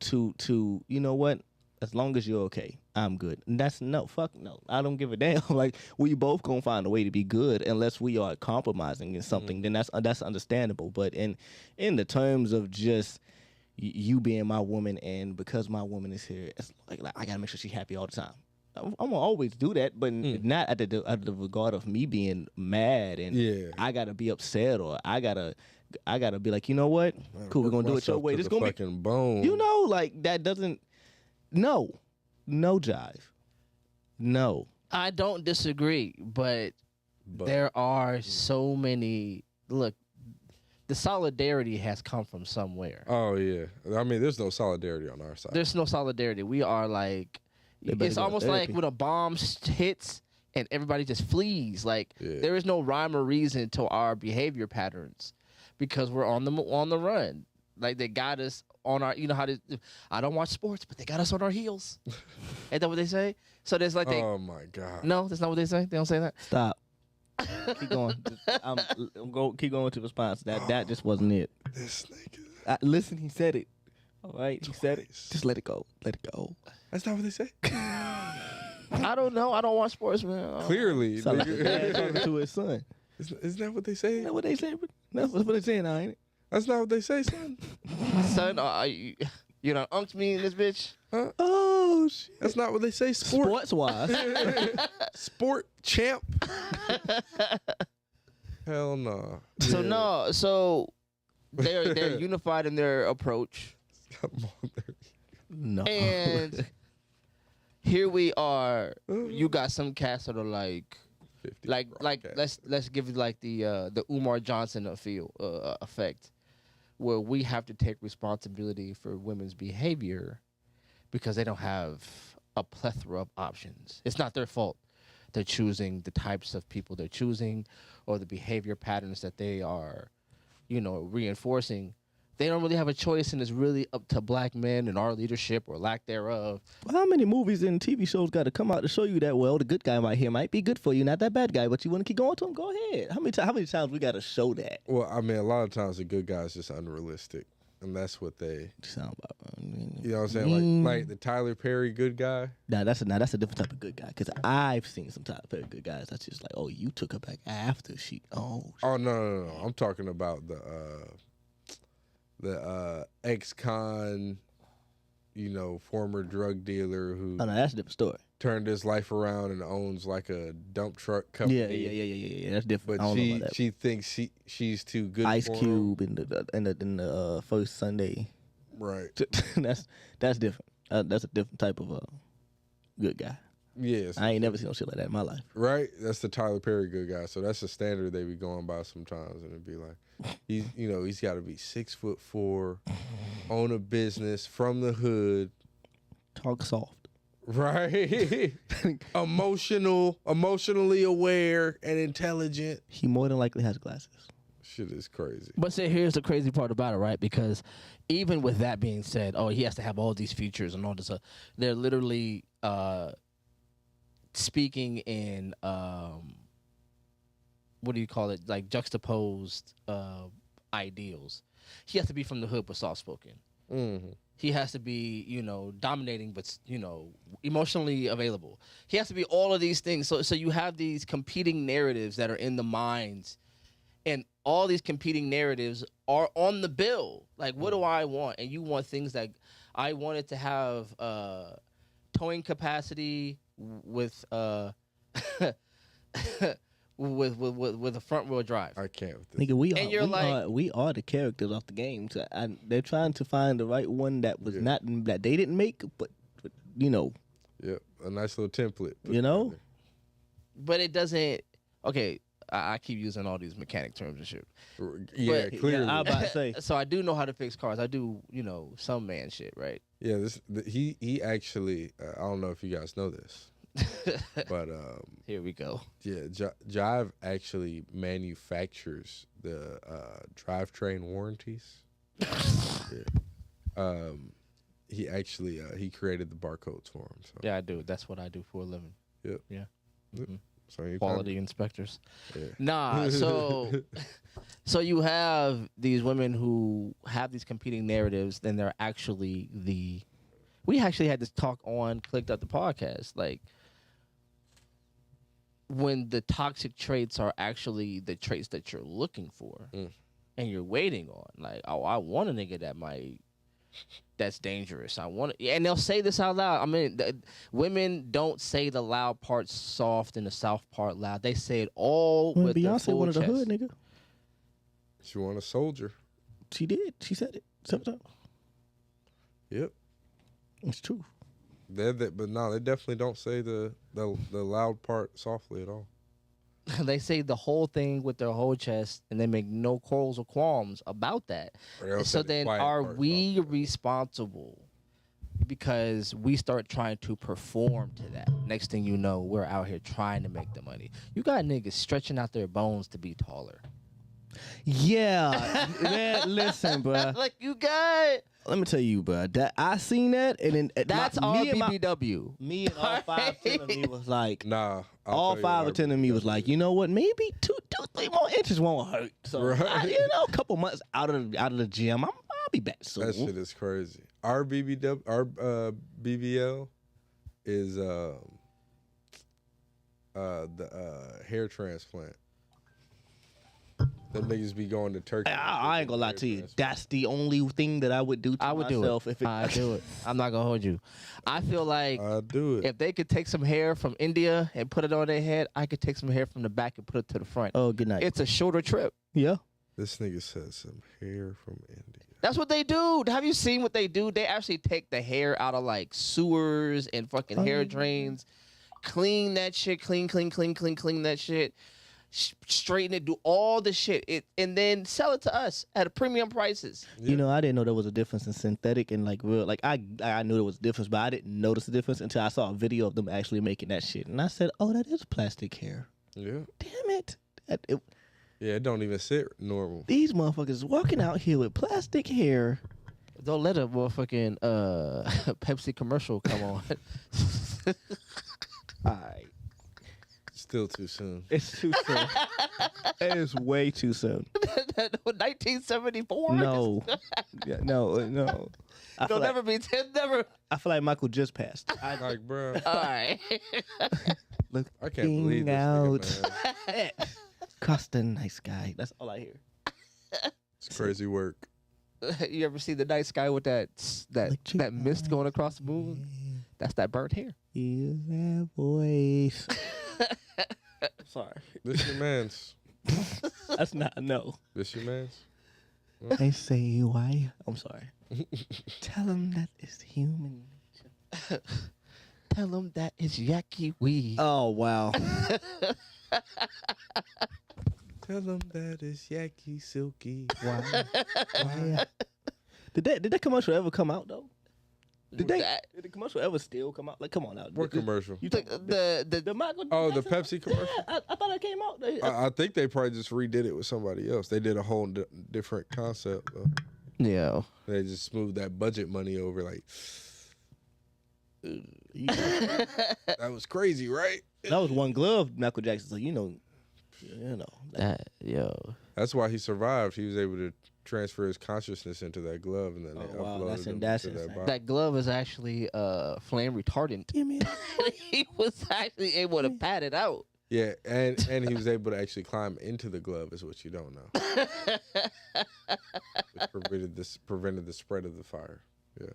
you know what? As long as you're okay, I'm good. And that's fuck no. I don't give a damn. Like we both gonna find a way to be good unless we are compromising in something. Then that's understandable. But in the terms of just you being my woman, and because my woman is here, it's like I gotta make sure she's happy all the time. I'm gonna always do that, but not at the regard of me being mad and I gotta be upset or I gotta be like, you know what? Cool, we're gonna do it your way. This gonna be bone. You know, like that doesn't. No jive. No. I don't disagree, but there are so many. Look, the solidarity has come from somewhere. Oh yeah, I mean, there's no solidarity on our side. There's no solidarity. We are like, it's almost like when a bomb hits and everybody just flees. Like there is no rhyme or reason to our behavior patterns because we're on the run. Like they got us on our, you know how I don't watch sports, but they got us on our heels. Ain't that what they say? So there's like oh my god. No, that's not what they say. They don't say that. Stop. Keep going. Keep going with your response. That just wasn't it. This nigga. Listen, he said it. All right, he said it. Just let it go. Let it go. That's not what they say. I don't know. I don't watch sports, man. Clearly, like a dad talking to his son. Isn't that what they say? Isn't that what they say? That's what they saying, ain't it? That's not what they say, son. Son, you done unked me in this bitch? Huh? Oh, shit. That's not what they say. Sports-wise. Sport champ. Hell no. So no. So they're unified in their approach. No. And here we are. You got some cats that are like let's give it like the Umar Johnson effect, where we have to take responsibility for women's behavior because they don't have a plethora of options. It's not their fault. They're choosing the types of people they're choosing or the behavior patterns that they are, reinforcing. They don't really have a choice, and it's really up to black men and our leadership or lack thereof. Well, how many movies and TV shows got to come out to show you that, well, the good guy right here might be good for you, not that bad guy, but you want to keep going to him? Go ahead. How many times we got to show that? Well, I mean, a lot of times the good guy is just unrealistic, and that's what they sound about. You know what I'm saying? Like the Tyler Perry good guy. That's a different type of good guy, because I've seen some Tyler Perry good guys that's just like, oh, you took her back after she. Oh no. I'm talking about the ex-con, former drug dealer who. Oh no, that's a different story. Turned his life around and owns like a dump truck company. Yeah. That's different. But I don't know about that. she thinks she's too good. Ice for Cube him. in the first Sunday. Right. that's different. That's a different type of good guy. Yes. I ain't never seen no shit like that in my life. Right. That's the Tyler Perry good guy. So that's the standard they be going by sometimes, and it'd be like, he's got to be 6'4", own a business, from the hood, talk soft. Right. Emotionally aware and intelligent. He more than likely has glasses. Shit is crazy. But see, here's the crazy part about it, right? Because even with that being said, he has to have all these features and all this stuff. They're literally speaking in what do you call it? Like juxtaposed ideals. He has to be from the hood but soft spoken. Mm-hmm. He has to be, dominating, but, emotionally available. He has to be all of these things. So you have these competing narratives that are in the minds. And all these competing narratives are on the bill. Like, what do I want? And you want things that I wanted to have towing capacity with with a front wheel drive. I can't with this. Nigga, we you're are the characters off the game. So they're trying to find the right one that was not that they didn't make, but you know. Yep, a nice little template. You know? But it doesn't. Okay, I keep using all these mechanic terms and shit. Yeah, But- clearly. I about to say. So I do know how to fix cars. I do, some man shit, right? Yeah, he actually. I don't know if you guys know this, but Here we go. yeah, Jive actually manufactures the drivetrain warranties. Yeah. He actually he created the barcodes for him. So Yeah, I do. That's what I do for a living. Yep. Yeah. Yep. Mhm. so you Quality inspectors. Yeah. Nah, so you have these women who have these competing narratives, then they're actually we actually had this talk on Clicked Up the podcast. Like, when the toxic traits are actually the traits that you're looking for and you're waiting on. Like, oh, I want a nigga that's dangerous. I want it. And they'll say this out loud. I mean, women don't say the loud part soft and the soft part loud. They say it all When with their Beyonce full wanted chest. the hood, nigga. She want a soldier. She did. She said it several times. Yep. It's true. But no, they definitely don't say the loud part softly at all. They say the whole thing with their whole chest, and they make no quarrels or qualms about that. Or they'll So say the then, quiet are part we softly. responsible because we start trying to perform to that? Next thing you know, we're out here trying to make the money. You got niggas stretching out their bones to be taller. Yeah, man. Listen, bro. Like, you got. Let me tell you, bro. That I seen that, and then That's me and RBBW. me and all 5 10 of me was like, Nah. I'll all tell you 5 or what, 10 of me was like, you know what? Maybe 2, 3 more inches won't hurt. So Right. a couple months out of the gym, I'll be back soon. That shit is crazy. Our BBL is the hair transplant. Them niggas be going to Turkey. I ain't gonna lie to you. That's the only thing that I would do to I would do myself it. if it. I do it. I'm not gonna hold you. I feel like I do it. if they could take some hair from India and put it on their head, I could take some hair from the back and put it to the front. Oh, good night. It's a shorter trip. Yeah. This nigga said some hair from India. That's what they do. Have you seen what they do? They actually take the hair out of like sewers and fucking hair drains, clean that shit, clean that shit, straighten it, do all the shit, and then sell it to us at premium prices. Yeah. You know, I didn't know there was a difference in synthetic and like real. Like I knew there was a difference, but I didn't notice the difference until I saw a video of them actually making that shit, and I said, "Oh, that is plastic hair." Yeah. Damn it! Yeah, it don't even sit normal. These motherfuckers walking out here with plastic hair. Don't let a motherfucking Pepsi commercial come on. All right. Still too soon. It's too soon. It is way too soon. 1974. No. Yeah, no. I feel They'll never be. They'll never. I feel like Michael just passed. Like, bro, All right. Look, I can't believe this nigga, man. Costa, nice guy. That's all I hear. It's crazy work. You ever see the night sky with that mist going across the moon? That's that burnt hair. Hear that voice. Sorry. This your man's. That's not no. This your man's. I say why. I'm sorry. Tell him that it's human nature. Tell them that it's Yaki weed. Oh wow. Tell him that it's Yaki Silky. Why? Did that commercial ever come out though? Did the commercial ever still come out? Like, come on out. What commercial? You The Michael Oh, the Jackson? Pepsi commercial? Yeah, I thought it came out. I think they probably just redid it with somebody else. They did a whole different concept. Though. yeah. They just smoothed that budget money over. Like, that was crazy, right? That was one glove, Michael Jackson. So you know. That's why he survived. He was able to transfer his consciousness into that glove, and then they Oh, wow. uploaded him That's to that insane. body. That glove is actually flame retardant. Give me. He was actually able to pat it out. Yeah, and he was able to actually climb into the glove is what you don't know. Which prevented the spread of the fire. Yeah.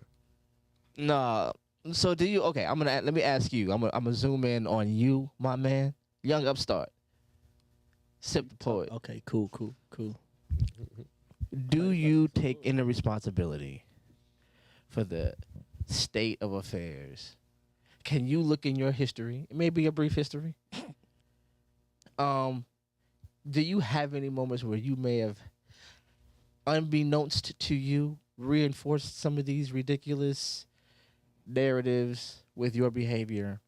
Nah. So do you? Okay, let me ask you. I'm gonna zoom in on you, my man, young upstart. Sip the poet. Okay, cool. Do you take any responsibility for the state of affairs? Can you look in your history, maybe a brief history? Do you have any moments where you may have, unbeknownst to you, reinforced some of these ridiculous narratives with your behavior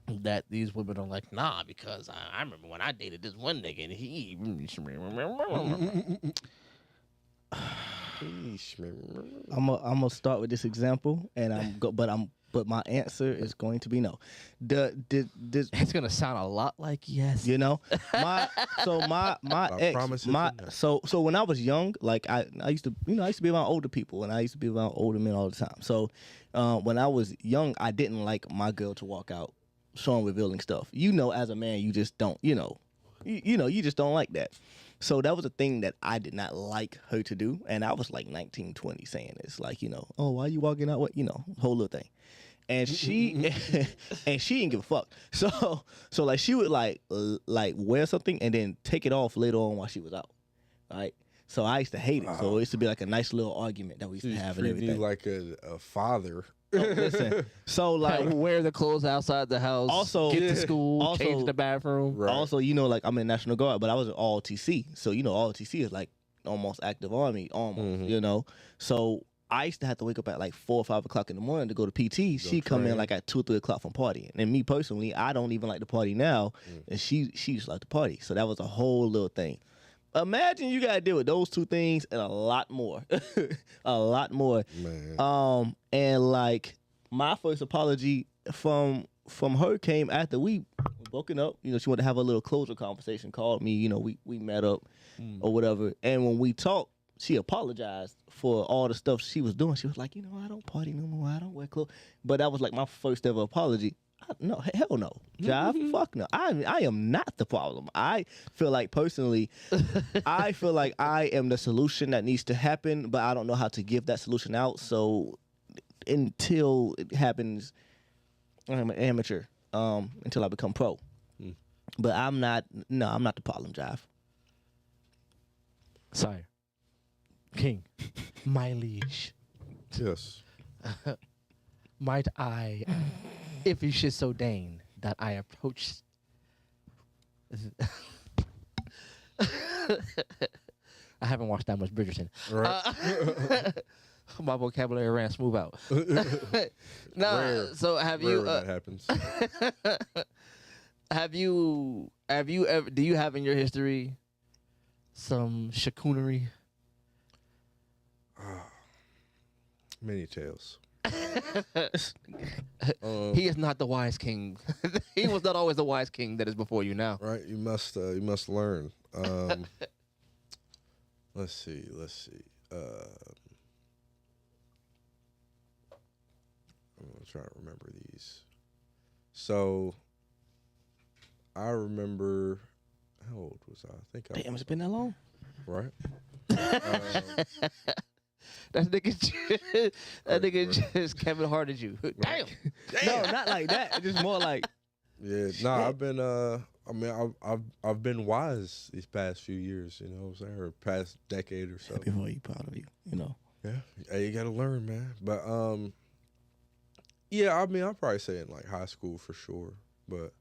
that these women are like, nah, because I remember when I dated this one nigga and he. I'm gonna start with this example, and but my answer is going to be no. It's gonna sound a lot like yes. You know, my ex, promise my it's a no. so when I was young, like I used to be around older people, and I used to be around older men all the time. So when I was young, I didn't like my girl to walk out showing revealing stuff. You know, as a man, you just don't. You just don't like that. So that was a thing that I did not like her to do, and I was like 19, 20 saying this, like, oh, why you walking out? What, whole little thing. And she didn't give a fuck. So like she would like wear something and then take it off later on while she was out. Right? So I used to hate it. So it used to be like a nice little argument that we used to have and everything. You like a father. Oh, listen. So like wear the clothes outside the house. Also, get to school. Also, change the bathroom. Right. Also, like I'm in National Guard, but I was in all TC. So all TC is like almost active army, almost. So I used to have to wake up at like 4 or 5 o'clock in the morning to go to PT. She come in like at 2 or 3 o'clock from partying. And me personally, I don't even like to party now, and she just like to party. So that was a whole little thing. Imagine you gotta deal with those two things and a lot more, a lot more. Man. And like my first apology from her came after we broken up. She wanted to have a little closure conversation. Called me. We met up or whatever. And when we talked, she apologized for all the stuff she was doing. She was like, I don't party no more. I don't wear clothes. But that was like my first ever apology. No, hell no. Jive, fuck no. I am not the problem. I feel like personally, I feel like I am the solution that needs to happen, but I don't know how to give that solution out. So until it happens, I'm an amateur until I become pro. But I'm not the problem, Jive. Sire. King. My liege. Yes. Might I, if you should so deign, that I approach. I haven't watched that much Bridgerton. Right. My vocabulary ran smooth out. Rare. So have Rare you? when that happens. Have you ever? Do you have in your history some chicoonery? Many tales. He is not the wise king. He was not always the wise king that is before you now. Right, you must learn. Let's see. I'm trying to remember these. So, I remember. How old was I? I think I. Damn, it's been that long. Right. That nigga just Kevin Harted you. Damn. No, not like that. Just more like. Yeah, nah. I've been. I've been wise these past few years. You know what I'm saying, or past decade or so. Happy for you, proud of you. Yeah, hey, you gotta learn, man. But yeah. I mean, I'll probably say in like high school for sure, but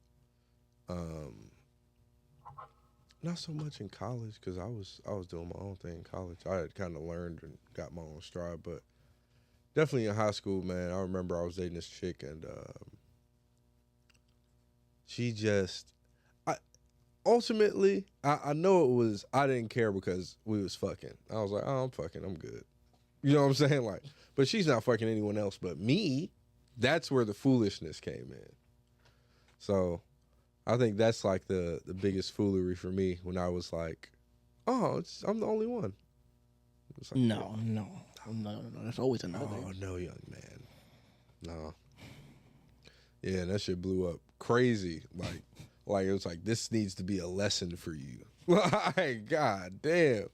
not so much in college because I was doing my own thing in college. I had kind of learned and got my own stride, but definitely in high school, man. I remember I was dating this chick and she just, ultimately, I know it was, I didn't care because we was fucking. I was like, oh, I'm fucking, I'm good. You know what I'm saying? Like, but she's not fucking anyone else but me. That's where the foolishness came in. So I think that's like the biggest foolery for me when I was like, oh, I'm the only one. Like, No. There's always another. Oh, no, young man. No. Yeah, and that shit blew up crazy. Like, Like it was like this needs to be a lesson for you. Like god damn.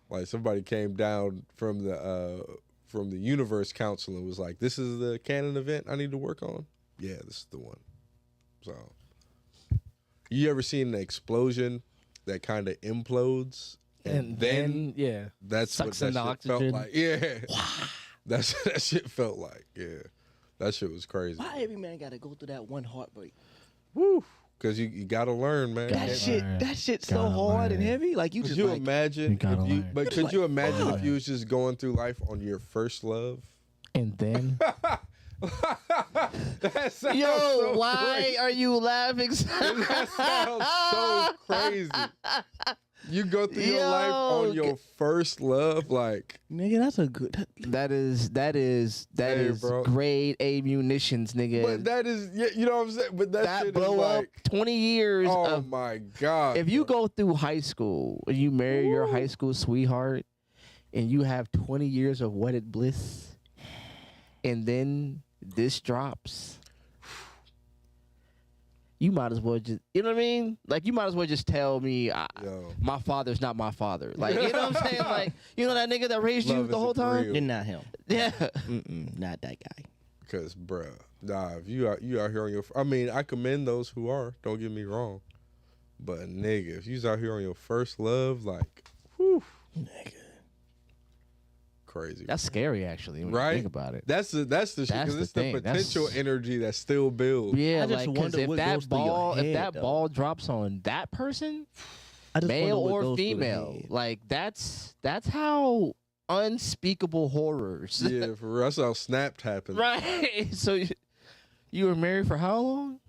Like somebody came down from the Universe Council and was like, "This is the canon event I need to work on." Yeah, this is the one. So, you ever seen an explosion that kind of implodes And then yeah, that's sucks what in that the shit felt oxygen. like? Yeah, that's what that shit felt like. Yeah, that shit was crazy. Why every man got to go through that one heartbreak? Woo! Because you got to learn, man. That Gotta learn. shit's so Gotta hard and learn. heavy. Like you Could just you like, imagine? You gotta If you, learn. but You're could like, you imagine fuck. if you was just going through life on your first love? And then, That sounds yo, so why crazy. are you laughing? That sounds so crazy. You go through your life on Yo, your first love, like nigga, that's a good. That is Hey, bro. grade A munitions, nigga. but that is, yeah, you know what I'm saying. But that, that shit blow is up like, 20 years oh of. my god. If you bro. go through high school and you marry your high school sweetheart, and you have 20 years of wedded bliss, and then this drops. You might as well just, you know what I mean? Like, you might as well just tell me Yo, my father's not my father. Like, you know what I'm saying? Like, you know that nigga that raised you Love the isn't whole time? real. Then not him. Yeah. Not that guy. because bruh, nah, if you out here on your, I mean, I commend those who are. Don't get me wrong, but nigga, if you's out here on your first love, like, whew, Nigga. crazy. That's scary, actually, when Right? you think about it. That's the shit That's because the it's the thing. potential That's- energy that still builds. Yeah, I just like, 'cause wonder if what that goes through your ball, if head, that though. ball drops on that person, I just male wonder what or goes through the female, head. like that's how unspeakable horrors. Yeah, for real. That's how Snapped happened. Right. So you were married for how long?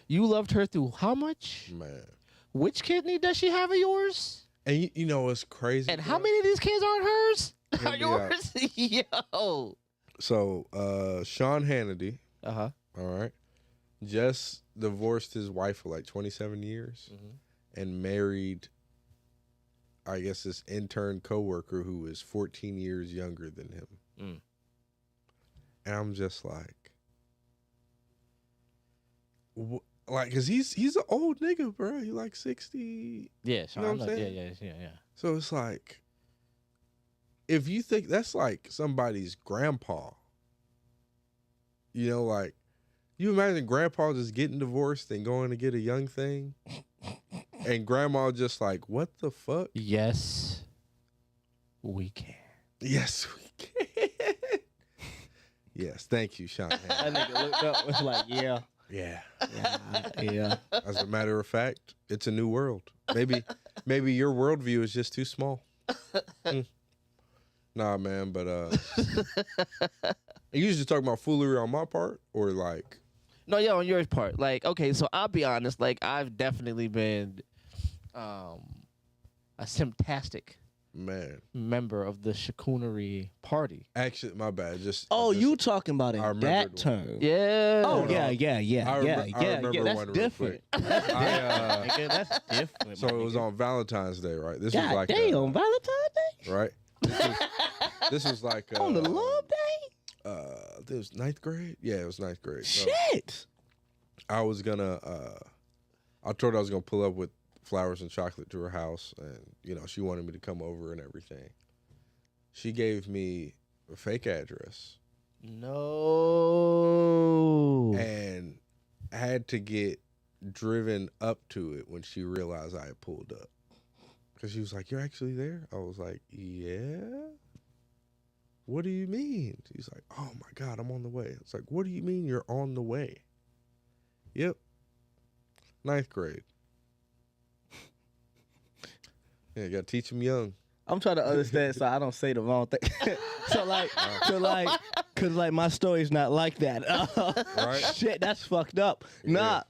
You loved her through how much? Man. Which kidney does she have of yours? And you know what's crazy? And bro? how many of these kids aren't hers? Hear Are me yours? Yo. So, Sean Hannity, Uh-huh. all right, just divorced his wife for like 27 years and married, I guess, this intern coworker who is 14 years younger than him. Mm. And I'm just like, like, cause he's an old nigga, bro. He like 60. Yeah, Sean, know I what I'm know. saying? Yeah. So it's like, if you think that's like somebody's grandpa, you know, like, you imagine grandpa just getting divorced and going to get a young thing, and grandma just like, what the fuck? Yes, we can. Yes, we can. Yes, thank you, Sean. That Hannity. nigga looked up was like, yeah. Yeah. Yeah. As a matter of fact, it's a new world. Maybe your worldview is just too small. Nah, man, but you usually talk about foolery on my part, or like, No, on your part. Like, okay, so I'll be honest. Like, I've definitely been a symptastic man. member of the Shikunery party. Actually, my bad. Oh, just- you talking about I in remembered that one. term? Yeah. Oh Hold yeah, on. yeah. I remember That's one real different. quick. Nigga, that's different. So my it was nigga. on Valentine's Day, right? This God was like damn, Valentine's Day right. This was like on the love day. It was ninth grade. Yeah, it was ninth grade. So Shit. I was gonna. I told her I was gonna pull up with flowers and chocolate to her house, and you know she wanted me to come over and everything. She gave me a fake address, No. and I had to get driven up to it when she realized I had pulled up. Because she was like, "You're actually there?" I was like, "Yeah." What do you mean? She's like, "Oh my God, I'm on the way." It's like, "What do you mean you're on the way?" Yep. Ninth grade. Yeah, you gotta teach them young. I'm trying to understand so I don't say the wrong thing. Cause like my story's not like that. Right? Shit, that's fucked up. Nah,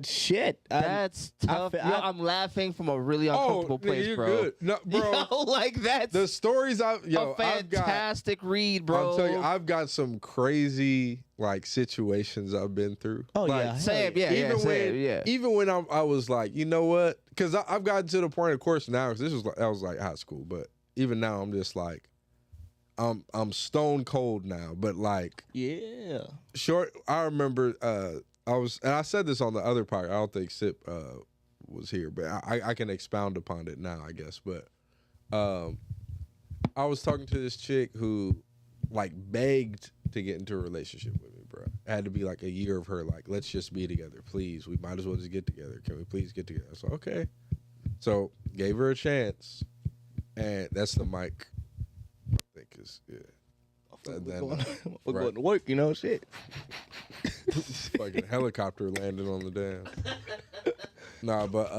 shit. That's tough. I'm laughing from a really uncomfortable nigga, place, you're bro. good. No, bro. Yo, like that's The stories a I've got. fantastic read, bro. I'll tell you, I've got some crazy like situations I've been through. Oh like, yeah, Sam, yeah, even when, Sam, yeah. even when I was like, you know what? Because I've gotten to the point, of course, now. Cause that was like high school, but even now, I'm just like, I'm stone cold now. But like, yeah. short. I remember I said this on the other podcast. I don't think Sip was here, but I can expound upon it now, I guess. But I was talking to this chick who like begged to get into a relationship with me, bro. It had to be like a year of her like, let's just be together, please. We might as well just get together. Can we please get together? So okay. So gave her a chance, and that's the mic. I think is We're going to work, you know, shit. Fucking helicopter landed on the dam. Nah, but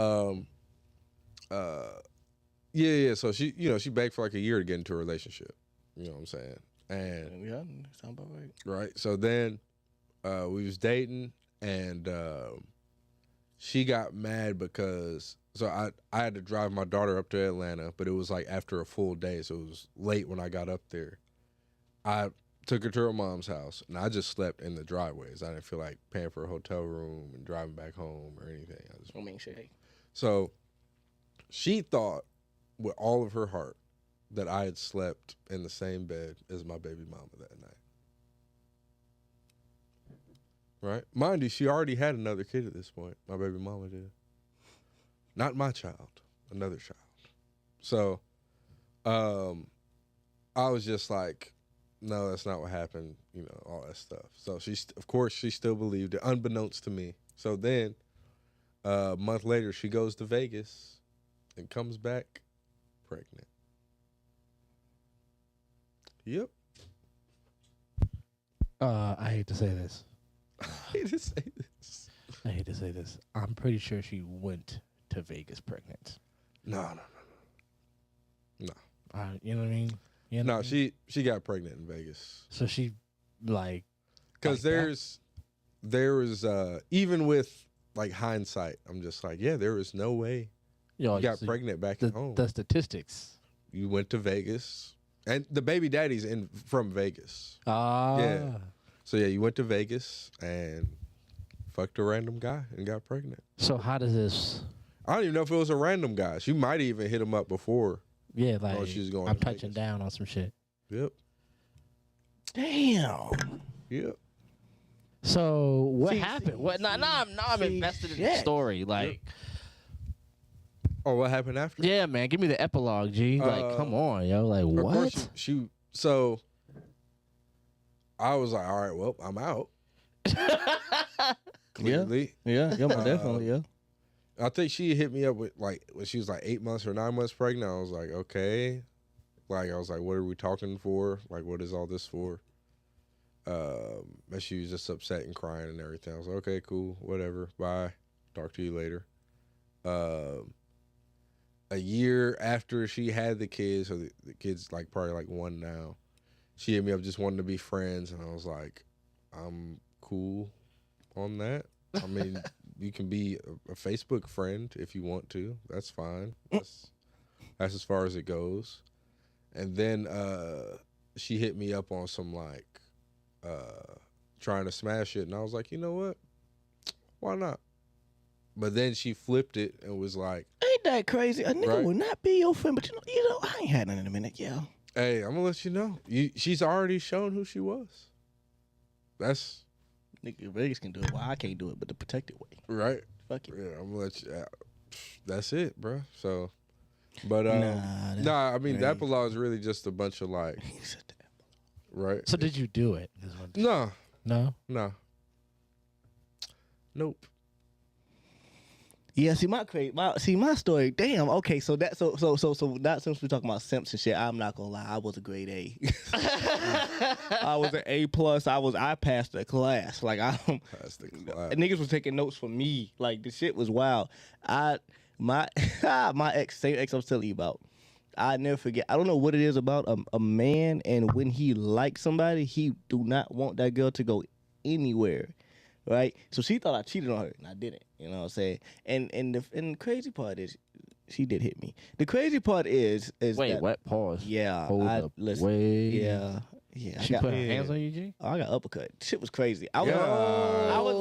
yeah. So she, she begged for like a year to get into a relationship. You know what I'm saying? And Yeah, sound about right. right. So then we was dating, and she got mad because I had to drive my daughter up to Atlanta, but it was like after a full day, so it was late when I got up there. I took her to her mom's house, and I just slept in the driveways. I didn't feel like paying for a hotel room and driving back home or anything. I mean, shit. So she thought with all of her heart that I had slept in the same bed as my baby mama that night. Right? Mind you, she already had another kid at this point. My baby mama did. Not my child, another child. So I was just like, no, that's not what happened, all that stuff. So of course, she still believed it, unbeknownst to me. So then a month later, she goes to Vegas and comes back pregnant. Yep. I hate to say this. I hate to say this. I hate to say this. I'm pretty sure she went to Vegas pregnant. No. You know what I mean? No, she got pregnant in Vegas. So she like because there was even with like hindsight, I'm just like, yeah, there was no way you got pregnant back at home. The statistics. You went to Vegas, and the baby daddy's from Vegas. Yeah. So yeah, you went to Vegas and fucked a random guy and got pregnant. So how does this? I don't even know if it was a random guy. She might even hit him up before. Yeah, like she's going I'm to touching Vegas. down on some shit. Yep. Damn. Yep. So what happened? What? Now I'm invested in the story. Like, oh, what happened after? Yeah, man. Give me the epilogue, G. Like, come on, yo. Like, of what? course so I was like, all right, well, I'm out. Clearly. Yeah, definitely, yeah. I think she hit me up with like when she was like 8 months or 9 months pregnant. I was like, okay. Like I was like, what are we talking for? Like, what is all this for? And she was just upset and crying and everything. I was like, okay, cool, whatever. Bye. Talk to you later. A year after she had the kids, so the kid's like probably like 1 now, she hit me up just wanting to be friends, and I was like, I'm cool on that. I mean, you can be a Facebook friend if you want to. That's fine. That's as far as it goes. And then she hit me up on some like trying to smash it, and I was like, you know what? Why not? But then she flipped it and was like, ain't that crazy? A nigga will not be your friend, but you know, I ain't had none in a minute, yeah. Hey, I'm gonna let you know. She's already shown who she was. That's nigga, Vegas can do it. Well, I can't do it, but the protected way. Right. Fuck it. Yeah, I'm gonna let you. That's it, bro. So, but I mean, the epilogue is really just a bunch of like, right. So did you do it? No. Nope. Yeah, see my story. Damn. Okay, so that that since we're talking about simps and shit, I'm not gonna lie. I was a grade A. I was an A+. I passed the class. Like Passed the class. Niggas was taking notes for me. Like the shit was wild. My same ex I was telling you about. I never forget. I don't know what it is about a man, and when he likes somebody, he do not want that girl to go anywhere. Right? So she thought I cheated on her, and I didn't. You know what I'm saying? And the crazy part is, she did hit me. The crazy part is wait, that, what? Pause. Yeah. Hold up. Listen, wait. Yeah. She put her hands on you, G? Oh, I got uppercut. Shit was crazy. I was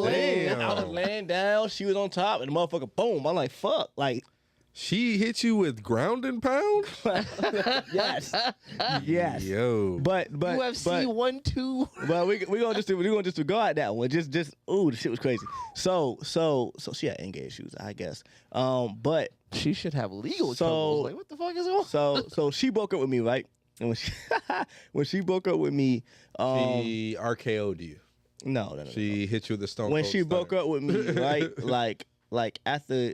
laying down. She was on top, and the motherfucker, boom. I'm like, fuck. Like, She hit you with ground and pound? Yes. Yes. Yo. But UFC 1-2. Well, we gonna just disregard that one. Just ooh, the shit was crazy. So she had anger issues, I guess. But She should have legal So- troubles. Like, what the fuck is on? so she broke up with me, right? And when she broke up with me, She RKO'd you. no. She hit you with the stone When cold she broke stunner. up with me, right? like after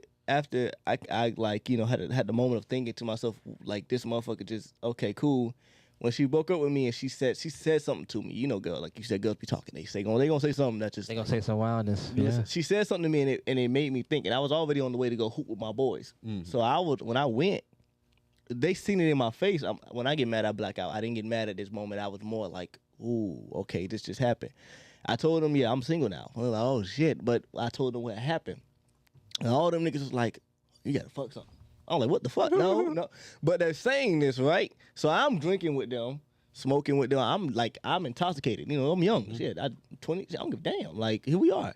I like had the moment of thinking to myself, like, this motherfucker just okay, cool. When she broke up with me and she said something to me, you know, girl, like you said, girls be talking. They gonna say something that just They gonna say some wildness. Listen, Yeah. she said something to me and it made me think, and I was already on the way to go hoop with my boys. So when I went, they seen it in my face. When I get mad, I black out. I didn't get mad at this moment. I was more like, ooh, okay, this just happened. I told them, yeah, I'm single now. I was like, oh shit, but I told them what happened. And all them niggas was like, you gotta fuck something. I'm like, what the fuck? No. But they're saying this, right? So I'm drinking with them, smoking with them. I'm intoxicated. You know, I'm young. Shit, I'm 20. I don't give a damn. Like, here we are.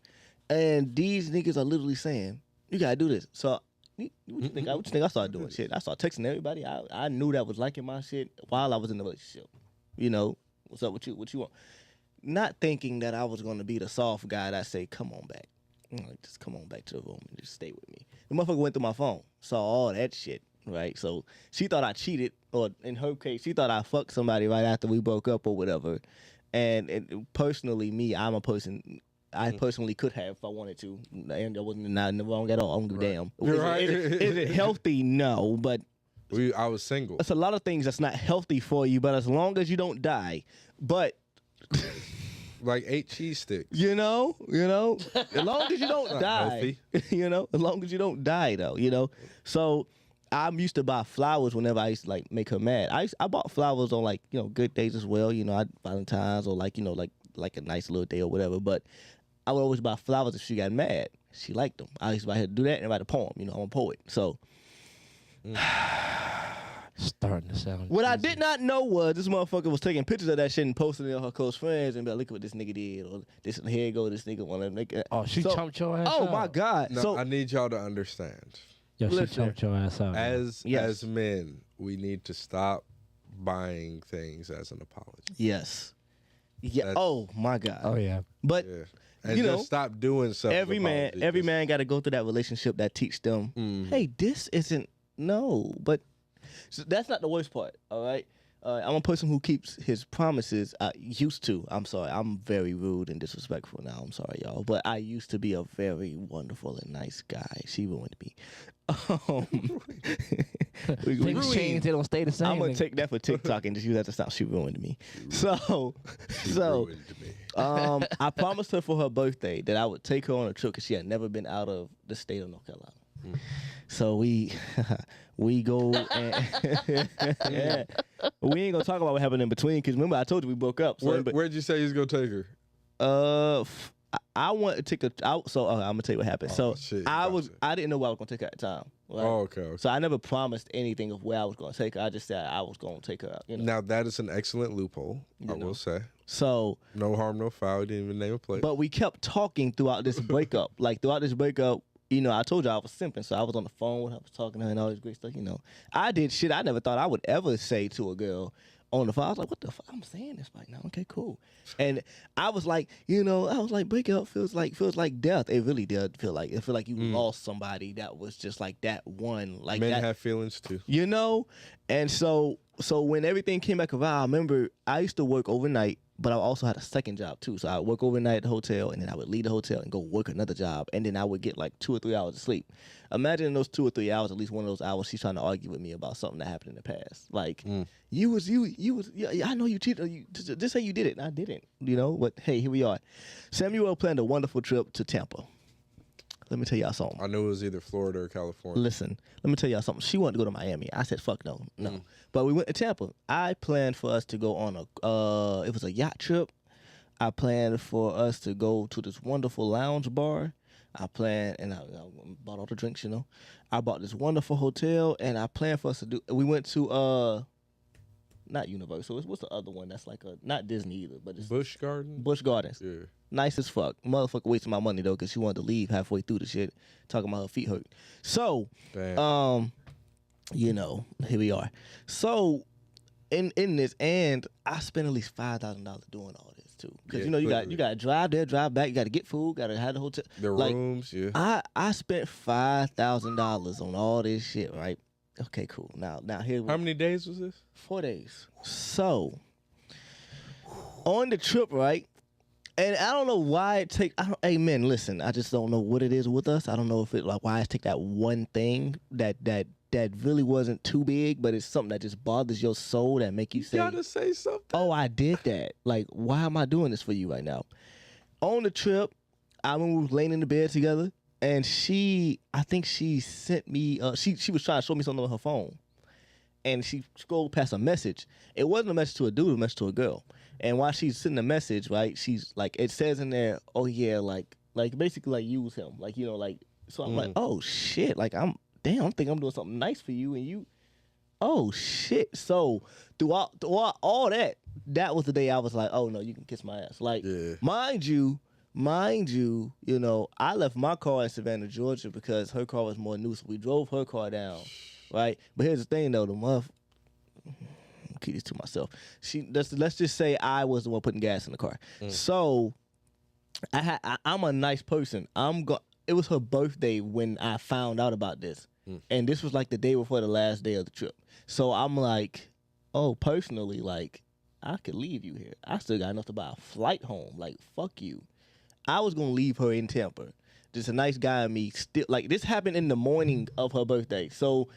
And these niggas are literally saying, you gotta do this. So what you think I started doing? Shit, I started texting everybody. I knew that was liking my shit while I was in the relationship. You know, what's up with you? What you want? Not thinking that I was gonna be the soft guy that say, come on back. Like, just come on back to the room and just stay with me. The motherfucker went through my phone, saw all that shit, right? So she thought I cheated, or in her case, she thought I fucked somebody right after we broke up or whatever. And personally, me, I'm a person. I personally could have if I wanted to, and I wasn't in the wrong at all. I don't give a damn. Right. Is it healthy? No, but I was single. it's a lot of things that's not healthy for you. But as long as you don't die, but Like 8 cheese sticks. you know, as long as you don't Not die, healthy. as long as you don't die though, So I'm used to buy flowers whenever I used to like make her mad. I bought flowers on like, good days as well, Valentine's or like, like a nice little day or whatever. But I would always buy flowers if she got mad. She liked them. I used to buy her to do that and write a poem. I'm a poet. So Starting to sound. what I did not know was this motherfucker was taking pictures of that shit and posting it on her close friends and be like, look at what this nigga did, or this, here you go, this nigga wanna make it. Oh, she So- chumped your ass Oh out. my God. No, So I need y'all to understand. Yo, she Listen. chumped your ass out. As Yes. men, we need to stop buying things as an apology. yes. Yeah. That's- Oh my God. Oh yeah. But Yeah. And You just know, stop doing stuff. as every man apologies. got to go through that relationship that teach them, Mhm. hey, this isn't no. But so that's not the worst part. All right. I'm a person who keeps his promises. I used to. I'm sorry. I'm very rude and disrespectful now. I'm sorry, y'all. But I used to be a very wonderful and nice guy. She ruined me. Things change. They don't stay the same. I'm gonna take that for TikTok and just use that to stop. She ruined me. So She ruined me. I promised her for her birthday that I would take her on a trip because she had never been out of the state of North Carolina. So we go and yeah. We ain't gonna talk about what happened in between because remember I told you we broke up. So Where'd you say you was gonna take her? I want to take out. So I'm gonna tell you what happened. Oh, So shit, I gotcha. didn't know where I was gonna take her at the time. Right? Oh, okay. So I never promised anything of where I was gonna take her. I just said I was gonna take her out. Now that is an excellent loophole. I know. will say, So no harm, no foul. Didn't even name a place. but we kept talking throughout this breakup. Like throughout this breakup, I told you I was simping, so I was on the phone with her, I was talking to her and all this great stuff. I did shit I never thought I would ever say to a girl on the phone. I was like, what the fuck? I'm saying this right now. Okay, cool. And I was like, breakup feels like death. It really did feel like it. Feel like you lost somebody that was just like that one. Like Men that. have feelings too. And so when everything came back around, I remember I used to work overnight, but I also had a second job too. So I would work overnight at the hotel, and then I would leave the hotel and go work another job, and then I would get like 2 or 3 hours of sleep. Imagine in those 2 or 3 hours, at least one of those hours, she's trying to argue with me about something that happened in the past. Like you was, yeah, I know you cheated. You just say you did it. And I didn't, But hey, here we are. Samuel planned a wonderful trip to Tampa. Let me tell y'all something. I knew it was either Florida or California. Listen, let me tell y'all something. She wanted to go to Miami. I said, fuck no. But we went to Tampa. I planned for us to go on it was a yacht trip. I planned for us to go to this wonderful lounge bar. I planned, and I bought all the drinks, I bought this wonderful hotel, and I planned for us to we went to, not Universal. What's the other one that's like not Disney either, but it's Busch Garden. Busch Gardens. Yeah. Nice as fuck. Motherfucker wasting my money though, because she wanted to leave halfway through the shit, talking about her feet hurt. So, Damn. here we are. So, in this, and I spent at least $5,000 doing all this too, because you got to drive there, drive back, you got to get food, got to have the hotel, the rooms. Yeah. I spent $5,000 on all this shit, right? Okay, cool. Now here. How many days was this? 4 days. So, on the trip, right? And I don't know why it take. Hey man, listen. I just don't know what it is with us. I don't know if it like why it take that one thing that really wasn't too big, but it's something that just bothers your soul that make you say, "You gotta say something." Oh, I did that. Like, why am I doing this for you right now? On the trip, I remember we was laying in the bed together, and I think she sent me. She was trying to show me something on her phone, and she scrolled past a message. It wasn't a message to a dude, it was a message to a girl. And while she's sending the message, right, she's like, it says in there, oh yeah, like basically like use him, like like. So I'm like, oh shit, like I'm thinking I'm doing something nice for you, and you, oh shit. So throughout all that was the day I was like, oh no, you can kiss my ass. Like, mind you, I left my car in Savannah, Georgia, because her car was more new, so we drove her car down, right? But here's the thing though, keep this to myself. Let's just say I was the one putting gas in the car. So I'm a nice person. It was her birthday when I found out about this, and this was like the day before the last day of the trip. So I'm like, oh, personally, like I could leave you here. I still got enough to buy a flight home. Like fuck you. I was gonna leave her in Tampa. Just a nice guy and me still like this happened in the morning of her birthday. So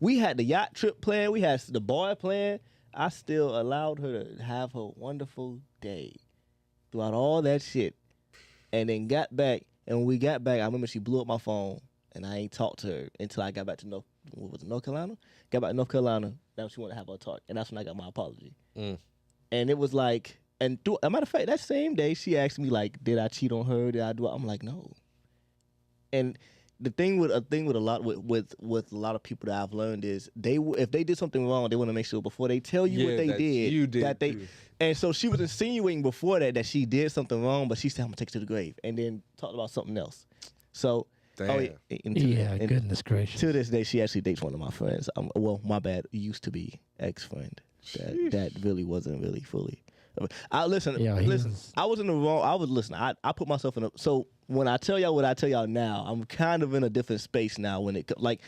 we had the yacht trip planned, we had the bar planned. I still allowed her to have her wonderful day throughout all that shit. And then got back, and when we got back, I remember she blew up my phone and I ain't talked to her until I got back to North Carolina? Got back to North Carolina, now she wanted to have her talk. And that's when I got my apology. And it was like, and a matter of fact, that same day she asked me like, did I cheat on her? Did I do it? I'm like, no. And the thing with a lot with a lot of people that I've learned is if they did something wrong, they want to make sure before they tell you what they did that they. And so she was insinuating before that she did something wrong, but she said I'm gonna take it to the grave, and then talked about something else. So goodness gracious. To this day, she actually dates one of my friends. Well, my bad, used to be ex-friend. That really wasn't really fully. I listen. I was in the wrong. I put myself in a. So when I tell y'all what I tell y'all now, I'm kind of in a different space now. When it like,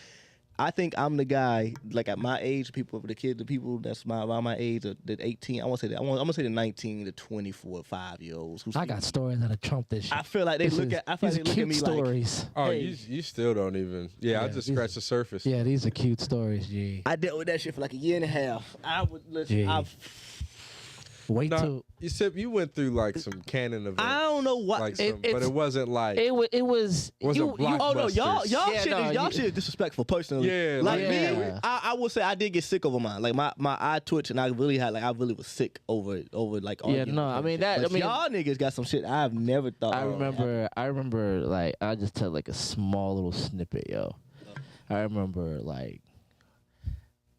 I think I'm the guy like at my age. The people that's around my age, the 18. I want to say that. I'm gonna say the 19 to 24, 5-year-olds. I got stories that'll trump this shit. I feel like they look at me stories. Like, oh, hey. you still don't even. Yeah, I just scratched the surface. Yeah, these are cute stories. G. I dealt with that shit for like a year and a half. I would listen. You said you went through like some canon events. I don't know what, but it wasn't like it was. Oh no, y'all shit is disrespectful. Personally, me, I will say I did get sick over mine. Like my eye twitch, and I really was sick over like. Yeah, no, I mean that. Y'all niggas got some shit I've never thought. I remember like I just tell like a small little snippet, yo. I remember like.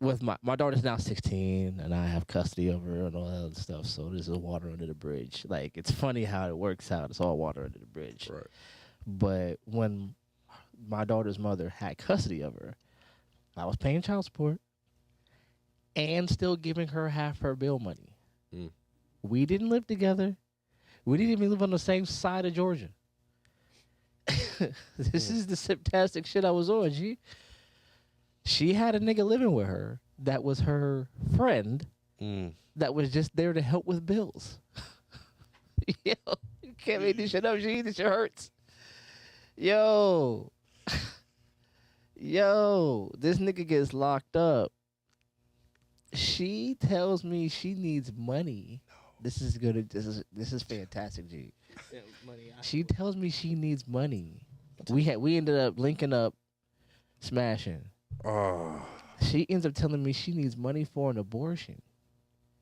With my daughter's now 16, and I have custody of her and all that other stuff. So this is water under the bridge. Like it's funny how it works out. It's all water under the bridge. Right. But when my daughter's mother had custody of her, I was paying child support and still giving her half her bill money. We didn't live together. We didn't even live on the same side of Georgia. This is the fantastic shit I was on, G. She had a nigga living with her that was her friend that was just there to help with bills. Yo, you can't make this shit up, G. This shit hurts. Yo, this nigga gets locked up. She tells me she needs money. This is fantastic, G. She tells me she needs money. We ended up linking up, smashing. She ends up telling me she needs money for an abortion.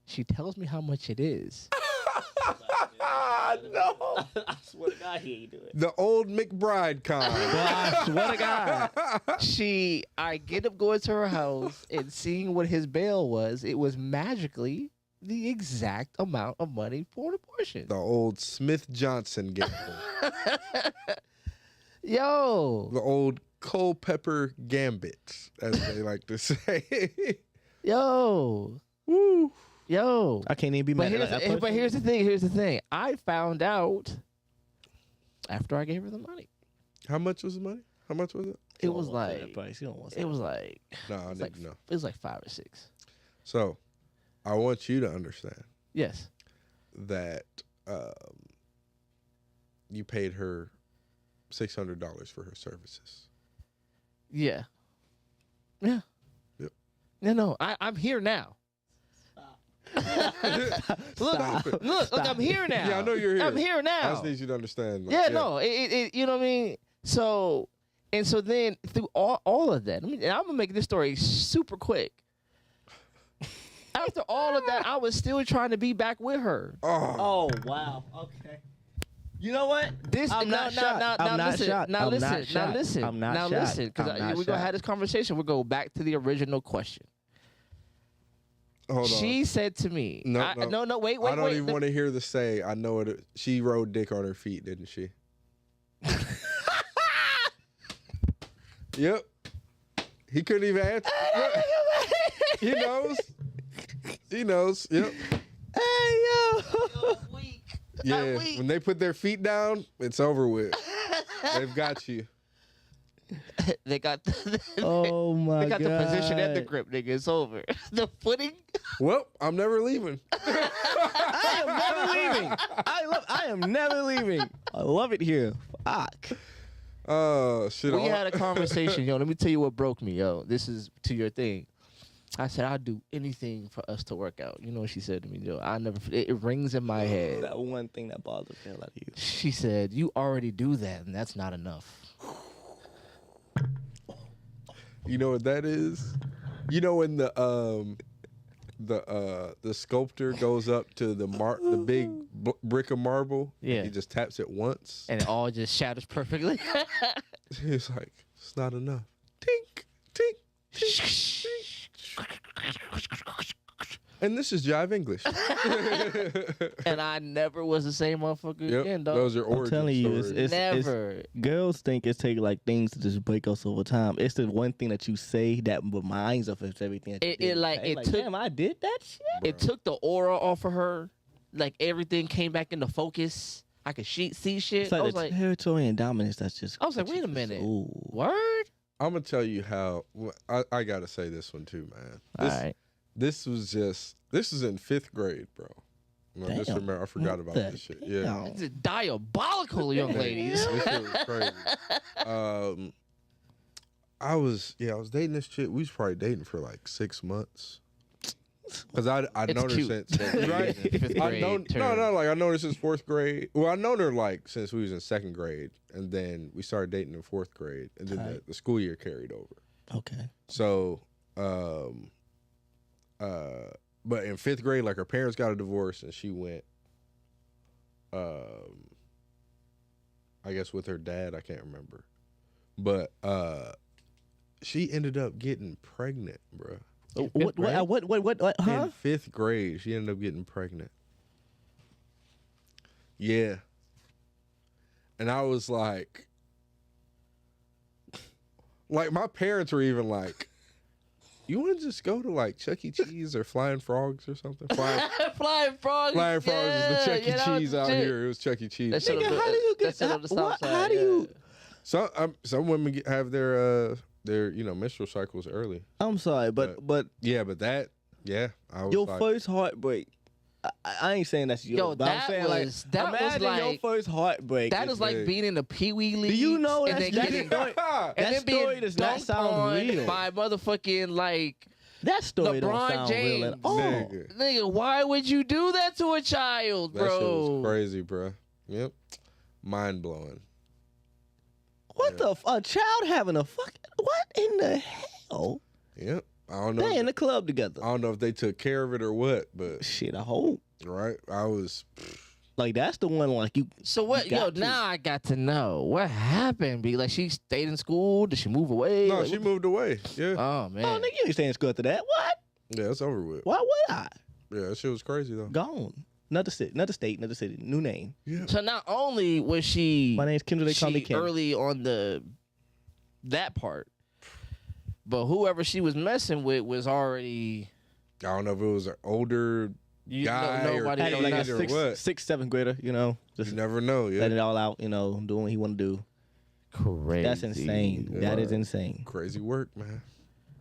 She tells me how much it is. No. I swear to God, he ain't do it. The old McBride kind. I swear to God. I get up going to her house and seeing what his bail was. It was magically the exact amount of money for an abortion. The old Smith Johnson gamble. Yo. The old Culpepper gambit, as they like to say. Yo. Woo. Yo. I can't even be But mad at that person. here's the thing. Here's the thing. I found out after I gave her the money. How much was the money? How much was it? It was Don't want that like price. You don't want it was like No, I it's didn't like know. it was like 5 or 6. So, I want you to understand Yes. that you paid her $600 for her services. Yeah. Yeah. Yep. No. I'm here now. Look, I'm here now. Yeah, I know you're here. I'm here now. I just need you to understand. Like, Yeah, no, it you know what I mean? So then through all of that, and I'm gonna make this story super quick. After all of that, I was still trying to be back with her. Oh, Oh wow. Okay. You know what? This I'm now, not now, shocked. now, I'm now not listen, shocked. now I'm listen, not now shocked. listen, I'm not now shocked. listen, because I'm not we're gonna have shocked. this conversation. We'll go back to the original question. hold on. She said to me, No, wait, I don't even want to hear the say. I know it. She rode dick on her feet, didn't she? Yep. He couldn't even answer. He knows. He knows. Yep. Hey yo. Yeah. weak. When they put their feet down, it's over with. They've got you. They got Oh my they got God. the position and the grip, nigga. It's over. The footing. Well, I'm never leaving. I am never leaving. I am never leaving. I love it here. Fuck. Oh shit. We had a conversation, yo. Let me tell you what broke me, yo. This is to your thing. I said I'd do anything for us to work out. You know what she said to me, yo? It rings in my head. That one thing that bothers the hell out of you. She said, "You already do that, and that's not enough." You know what that is? You know when the sculptor goes up to the big brick of marble. Yeah. He just taps it once. And it all just shatters perfectly. He's like, it's not enough. Tink, tink, tink, tink. And this is Jive English. And I never was the same motherfucker again, Yep, dog. those are I'm origin telling you, stories. it's Never. girls think it's take like things to just break us over time. It's the one thing that you say that reminds of everything. That you It did. like Hey, it took damn, I did that shit. it took the aura off of her. Like everything came back into focus. I could see shit. It's I like was the like, territory and dominance. That's just. I was like, that's wait a just- minute. Ooh. word? I'm gonna tell you how. I gotta say this one too, man. All right. This was in 5th grade, bro. And I just Damn. remember I forgot about What this the shit. Yeah. hell? It's diabolical, young ladies. This shit was crazy. I was dating this chick. We was probably dating for like 6 months. Cause I'd It's known her cute. since right. Fifth I grade known term. like I known her since 4th grade. Well, I known her like since we was in 2nd grade, and then we started dating in 4th grade, and then Alright. the school year carried over. Okay. So, but in 5th grade, like her parents got a divorce, and she went, I guess with her dad. I can't remember, but she ended up getting pregnant, bro. What? Huh? In 5th grade, she ended up getting pregnant. Yeah. And I was like my parents were even like, you want to just go to like Chuck E. Cheese or Flying Frogs or something? Flying Frogs. Frogs is the Chuck E. that was Cheese out shit. here. It was Chuck E. Cheese. That shit Nigga, on the- how do you that get shit on the south what? side, How do you? Some women have their menstrual cycles early. I'm sorry, but Yeah, but that I was your like, first heartbreak. I ain't saying that's yours, Yo, but I'm that saying was- like that was imagine your like- first heartbreak. That is like big. being in the Pee Wee League. you know and that's- then that's getting story- and that then story being does not dunked sound on real. by motherfucking like that story don't LeBron sound real at James. all. Nigga. nigga. Why would you do that to a child, that shit was bro? crazy, bro. Yep. Mind blowing. What the a child having a fucking what in the hell? Yep. I don't know. They in the club together. I don't know if they took care of it or what, but Shit, I hope. right, I was. Like that's the one. Like you. So what? You Yo, got to. now I got to know what happened. Be like, she stayed in school. Did she move away? No, Like, she what the- moved away. Yeah. Oh man. Oh, nigga, you ain't staying in school after that. What? Yeah, it's over with. Why would I? Yeah, that shit was crazy though. Gone. Another state, another city, new name. Yeah. So not only was she, My name's Kendra. They call me she Kim. early on that part, but whoever she was messing with was already. I don't know if it was an older guy or nobody Had know like a kid or what. sixth, seventh grader. You know, just You never know. Yeah. let it all out. You know, doing what he want to do. Crazy. That's insane. Yeah. That is insane. Crazy work, man.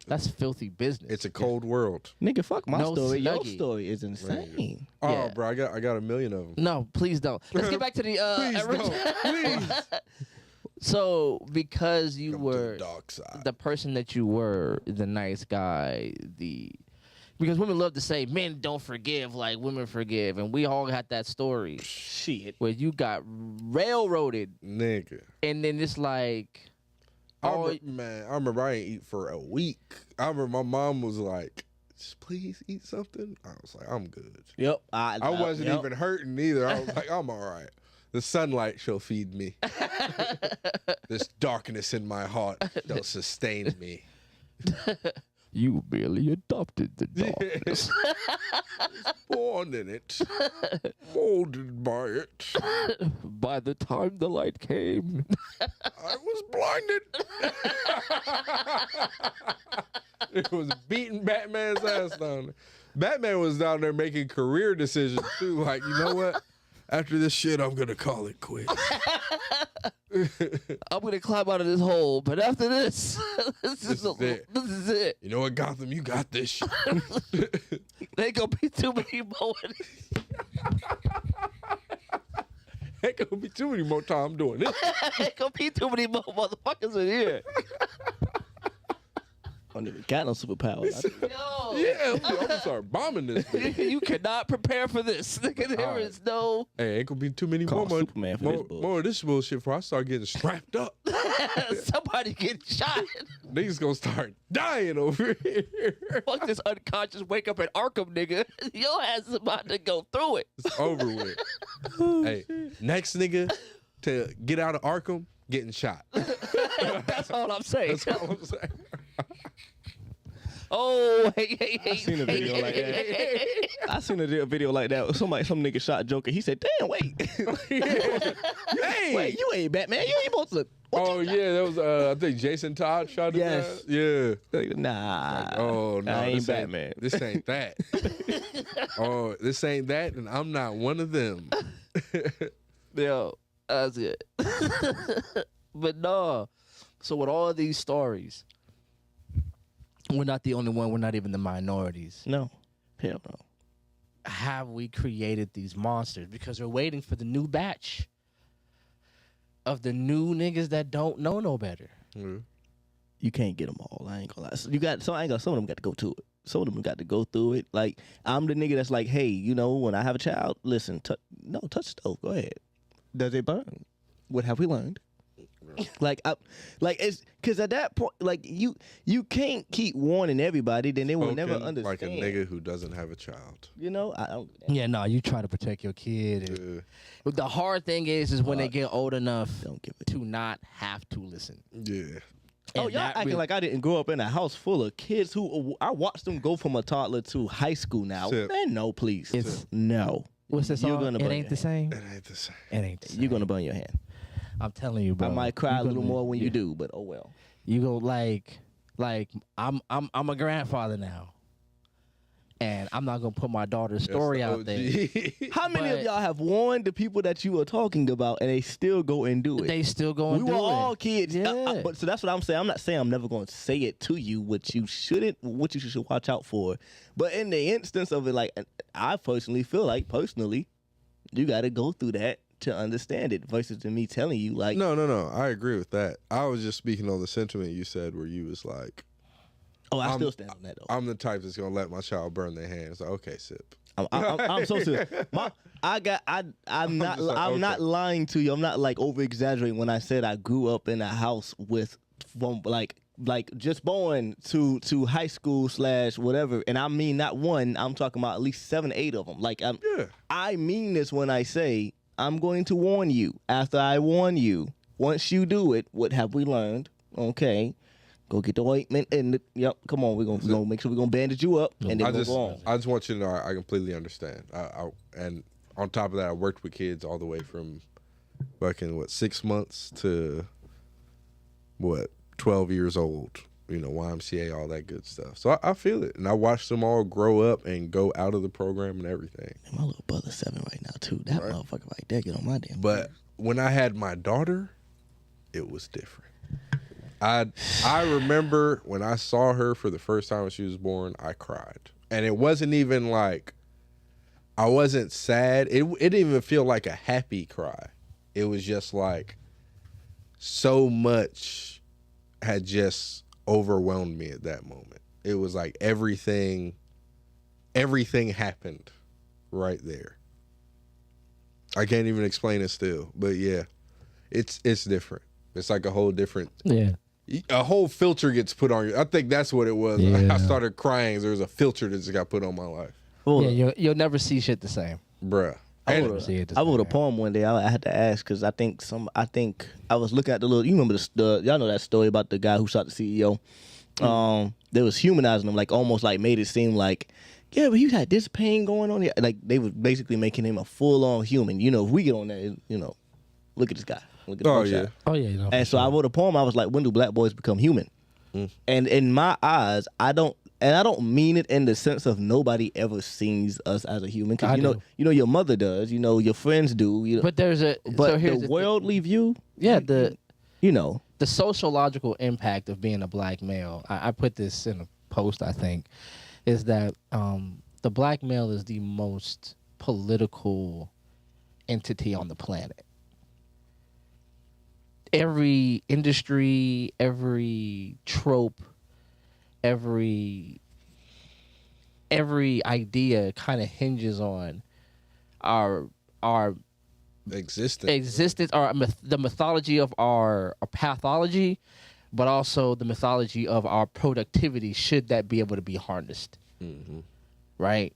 That's filthy business. It's a cold world. Nigga, fuck my No story. Your snuggie. story is insane. Oh, Yeah. bro, I got a million of them. No, please don't. Let's get back to the Please original- don't. Please. So because you Come to were the dark side. the person that you were, the nice guy, because women love to say men don't forgive like women forgive, and we all got that story Shit. where you got railroaded, Nigga. and then it's like, Man, I remember I ain't eat for a week. I remember my mom was like, just please eat something. I was like, I'm good. Yep. I wasn't even hurting either. I was like, I'm all right. The sunlight shall feed me. This darkness in my heart shall sustain me. you merely adopted the darkness. Born in it, molded by it. By the time the light came, I was blinded. It was beating Batman's ass down there. Batman was down there making career decisions too. Like, you know what? After this shit, I'm gonna call it quits. I'm gonna climb out of this hole, but after this, this is it. This is it. You know what, Gotham? You got this shit. There ain't gonna be too many more. Ain't gonna be too many more times doing this. Ain't gonna be too many more motherfuckers in here. I don't even got no superpowers. Yo, Yeah, I'm gonna start bombing this bitch. you cannot prepare for this. Nigga, there All right. is no. Hey, ain't gonna be too many Call more, Superman for this bullshit. more of this bullshit before I start getting strapped up. Somebody getting shot. Niggas gonna start dying over here. Fuck this unconscious wake up at Arkham, nigga. Your ass is about to go through it. It's over with. Hey, next nigga to get out of Arkham, getting shot. That's all I'm saying. That's all I'm saying. Oh, hey. I seen a video like that. I seen a video like that. Some nigga shot Joker. He said, "Damn, wait, Hey. wait, you ain't Batman. You ain't supposed to." Oh yeah, that was I think Jason Todd shot him. Yes. Yeah. Like, nah. Oh no, I ain't this Batman. This ain't that. Oh, this ain't that, and I'm not one of them. Yo, that's it. But no. So with all these stories, we're not the only one. We're not even the minorities. No, hell no. Have we created these monsters? Because we're waiting for the new batch of the new niggas that don't know no better. Yeah. You can't get them all. I ain't gonna lie. You got some. I ain't gonna. Some of them got to go to it. Some of them got to go through it. Like I'm the nigga that's like, hey, you know, when I have a child, listen, touch the stove. Go ahead. Does it burn? What have we learned? It's because at that point, like you can't keep warning everybody, then they will never Spoken understand. like a nigga who doesn't have a child. You know, I don't. Yeah, no, you try to protect your kid. Yeah. But the hard thing is when they get old enough Don't give it. to not have to listen. Yeah. Oh, And y'all that acting really- like I didn't grow up in a house full of kids who I watched them go from a toddler to high school now. Sip. Man, no, please. It's- No. What's this You're song? gonna It burn ain't your the same. It ain't the same. It ain't the same. You're gonna burn your hand. I'm telling you, bro. I might cry a You little gonna- more when yeah. you do, but oh well. You go like I'm a grandfather now, and I'm not gonna put my daughter's story That's out the there. OG. How many of But- y'all have warned the people that you are talking about and they still go and do it? They still going. We were all kids. Yeah. But so that's what I'm saying. I'm not saying I'm never going to say it to you, what you shouldn't, what you should watch out for. But in the instance of it, like I personally feel like you got to go through that to understand it versus to me telling you like, No. I agree with that. I was just speaking on the sentiment you said where you was like, oh, I I'm- still stand on that though. I'm the type that's gonna let my child burn their hands. Like, okay, sip. I'm so serious. I'm not just like, I'm not okay. lying to you. I'm not like over exaggerating when I said I grew up in a house with from like like just born to high school / whatever, and I mean not one. I'm talking about at least 7, 8 of them. Like I mean this when I say I'm going to warn you. After I warn you, once you do it, what have we learned? Okay. Go get the ointment and yep. Come on, we're gonna make sure we're gonna bandage you up and then I go on. just want you to know I completely understand. And on top of that, I worked with kids all the way from fucking 6 months to 12 years old. You know, YMCA, all that good stuff. So I feel it, and I watched them all grow up and go out of the program and everything. And my little brother's 7 right now too. That motherfucker right there get on my damn. But when I had my daughter, it was different. I remember when I saw her for the first time when she was born, I cried. And it wasn't even like, I wasn't sad. It didn't even feel like a happy cry. It was just like so much had just overwhelmed me at that moment. It was like everything happened right there. I can't even explain it still, but yeah, it's different. It's like a whole different. Yeah. A whole filter gets put on you. I think that's what it was. Yeah. I started crying. There was a filter that just got put on my life. Yeah, you'll never see shit the same. Bruh. I And- wrote a poem one day. I had to ask because I think I was looking at the little. You remember y'all know that story about the guy who shot the CEO. They was humanizing him, like almost like made it seem like, yeah, but he had this pain going on. Like they was basically making him a full on human. You know, if we get on that, you know, look at this guy. Look at the Oh, shot. yeah. Oh yeah. No, And so I wrote a poem. I was like, when do black boys become human? And in my eyes, I don't mean it in the sense of nobody ever sees us as a human. I Because you know your mother does. You know your friends do. You know, But there's a but so here's the thing. worldly view, Yeah, the sociological impact of being a black male. I put this in a post. I think is that the black male is the most political entity on the planet. Every industry, every trope, every idea kind of hinges on our existence, or the mythology of our pathology, but also the mythology of our productivity. Should that be able to be harnessed, right?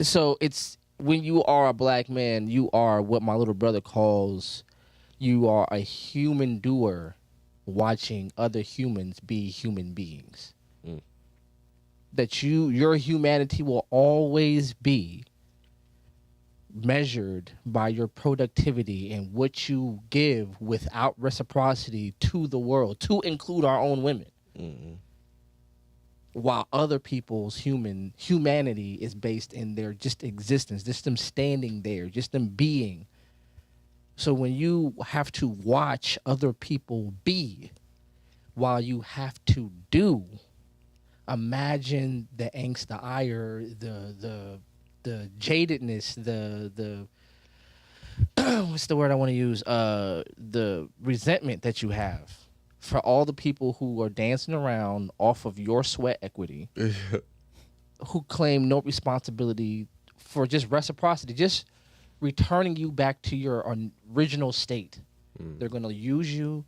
So it's when you are a black man, you are what my little brother calls. You are a human doer watching other humans be human beings. That your humanity will always be measured by your productivity and what you give without reciprocity to the world, to include our own women. While other people's humanity is based in their just existence, just them standing there, just them being. So when you have to watch other people be while you have to do, imagine the angst, the ire, the jadedness, the what's the word I want to use? The resentment that you have for all the people who are dancing around off of your sweat equity, who claim no responsibility for just reciprocity, just returning you back to your original state. They're going to use you,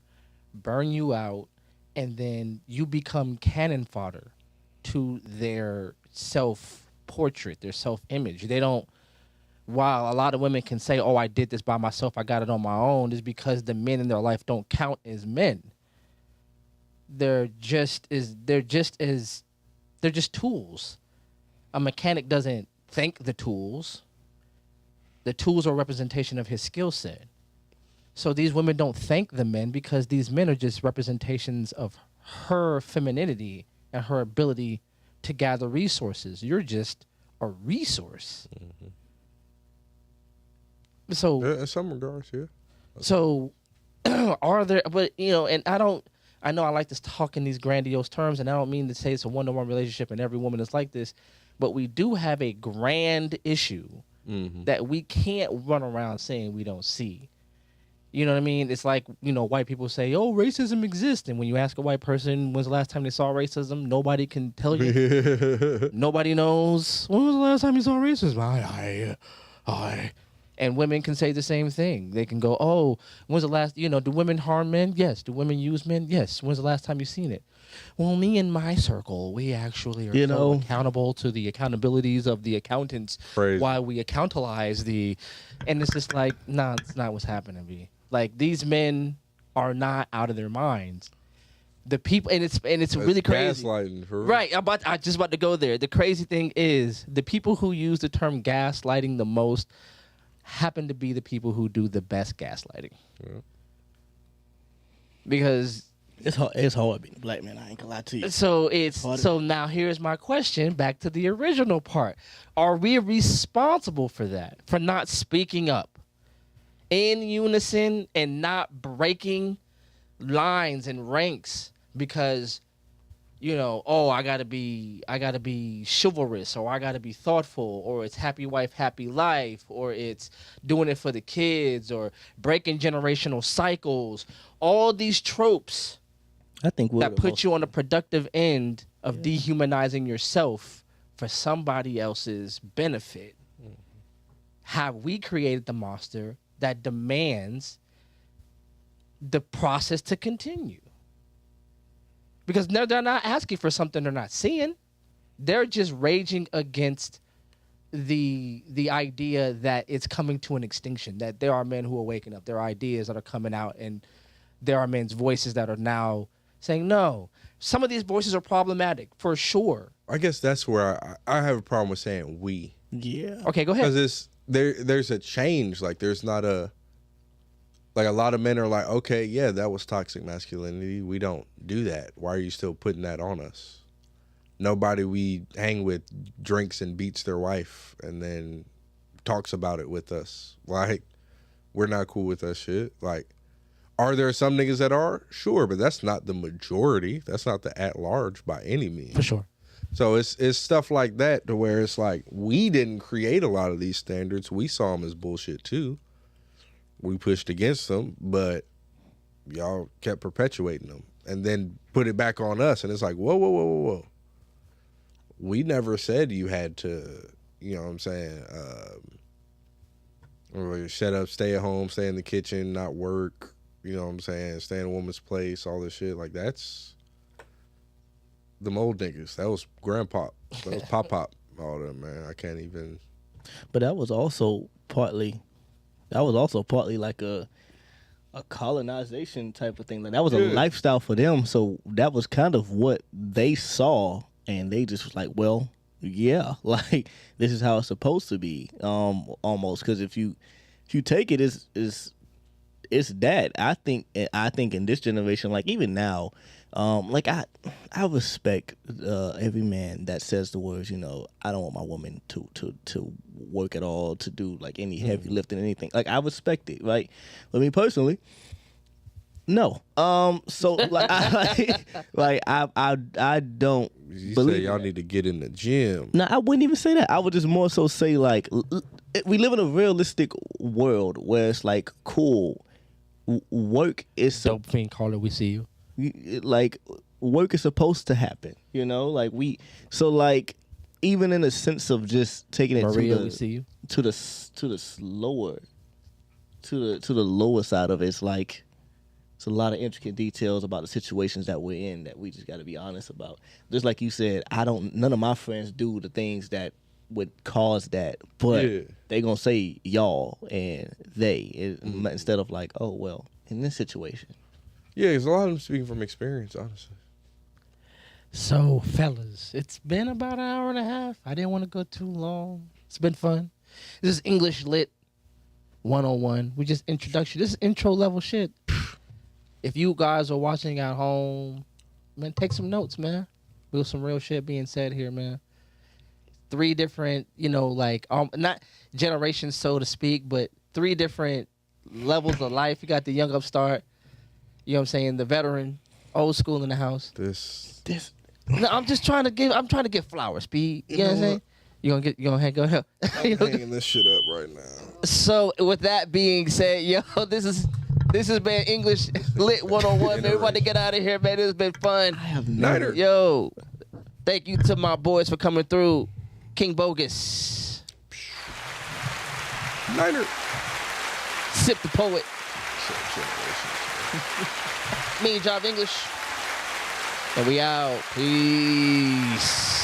burn you out, and then you become cannon fodder to their self-portrait, their self-image. They don't, while a lot of women can say, oh, I did this by myself, I got it on my own, is because the men in their life don't count as men. They're just tools. A mechanic doesn't think the tools. The tools are a representation of his skill set. So these women don't thank the men because these men are just representations of her femininity and her ability to gather resources. You're just a resource. So in some regards, yeah. So are there, but and I know I like to talk in these grandiose terms, and I don't mean to say it's a one-to-one relationship and every woman is like this, but we do have a grand issue that we can't run around saying we don't see. You know what I mean? It's like, white people say, oh, racism exists. And when you ask a white person when's the last time they saw racism, nobody can tell you. Nobody knows. When was the last time you saw racism? I. And women can say the same thing. They can go, oh, when's the last, do women harm men? Yes. Do women use men? Yes. When's the last time you seen it? well, me and my circle, we actually are You so know. accountable to the accountabilities of the accountants Crazy. while we accountalize the, and it's just like, nah, it's not what's happening, B. Like, these men are not out of their minds. The people, and it's That's really crazy. gaslighting, for real. Right, I just about to go there. The crazy thing is, the people who use the term gaslighting the most happen to be the people who do the best gaslighting. Yeah. Because It's hard being a black man. I ain't gonna lie to you. so now here's my question back to the original part. Are we responsible for that? For not speaking up in unison and not breaking lines and ranks because, you know, oh, I gotta be chivalrous, or I gotta be thoughtful, or it's happy wife, happy life, or it's doing it for the kids, or breaking generational cycles. All these tropes I think that put you on the productive end of dehumanizing yourself for somebody else's benefit. Have we created the monster that demands the process to continue? Because they're not asking for something they're not seeing. They're just raging against the idea that it's coming to an extinction, that there are men who are waking up, there are ideas that are coming out, and there are men's voices that are now saying, no, some of these voices are problematic, for sure. I guess that's where I have a problem with saying we. Yeah. Okay, go ahead. Because there's a change. Like, there's not a lot of men are like, okay, yeah, that was toxic masculinity. We don't do that. Why are you still putting that on us? Nobody we hang with drinks and beats their wife and then talks about it with us. Like, we're not cool with that shit. Like, are there some niggas that are? Sure, but that's not the majority. That's not the at large by any means. For sure. So it's stuff like that to where it's like, we didn't create a lot of these standards. We saw them as bullshit too. We pushed against them, but y'all kept perpetuating them and then put it back on us. And it's like, whoa, whoa, whoa, whoa, whoa. We never said you had to, you know what I'm saying, shut up, stay at home, stay in the kitchen, not work, you know what I'm saying, stay in a woman's place, all this shit. Like, that's them old niggas. That was grandpa. That was pop, all them, man. I can't even. But that was also partly like a colonization type of thing. Like, that was a lifestyle for them. So that was kind of what they saw, and they just was like, well, yeah, like, this is how it's supposed to be, almost. Because if you take it, it's that. I think in this generation, like, even now, like, I respect every man that says the words, you know, I don't want my woman to work at all, to do like any heavy lifting, anything. Like, I respect it, right? But me personally, no. So like, I don't. You believe say y'all that. need to get in the gym. No, I wouldn't even say that. I would just more so say, like, we live in a realistic world where it's like, cool, work is so, Dope fiend caller, we see you. like, work is supposed to happen, you know, like, so like, even in a sense of just taking it Maria, we see you. to the lower side of it, it's like, it's a lot of intricate details about the situations that we're in that we just got to be honest about. Just like you said, none of my friends do the things that would cause that, but they gonna say y'all and they instead of like, oh, well, in this situation. Yeah, because a lot of them speaking from experience, honestly. So, fellas, it's been about an hour and a half. I didn't want to go too long. It's been fun. This is English Lit 101. We just introduction. This is intro level shit. If you guys are watching at home, man, take some notes, man. There's some real shit being said here, man. 3 different, you know, like, not generations, so to speak, but 3 different levels of life. You got the young upstart, you know what I'm saying, the veteran, old school in the house. This. No, I'm trying to get flowers, B. You know what I'm saying? You gonna go ahead. I'm hanging this shit up right now. So with that being said, yo, this has been English Lit 101, man. We about to get out of here, man. It's been fun. I have Niner. Yo, thank you to my boys for coming through. King Bogus. Niner. Sip the Poet. 7 generations. Me and Job English. And we out. Peace.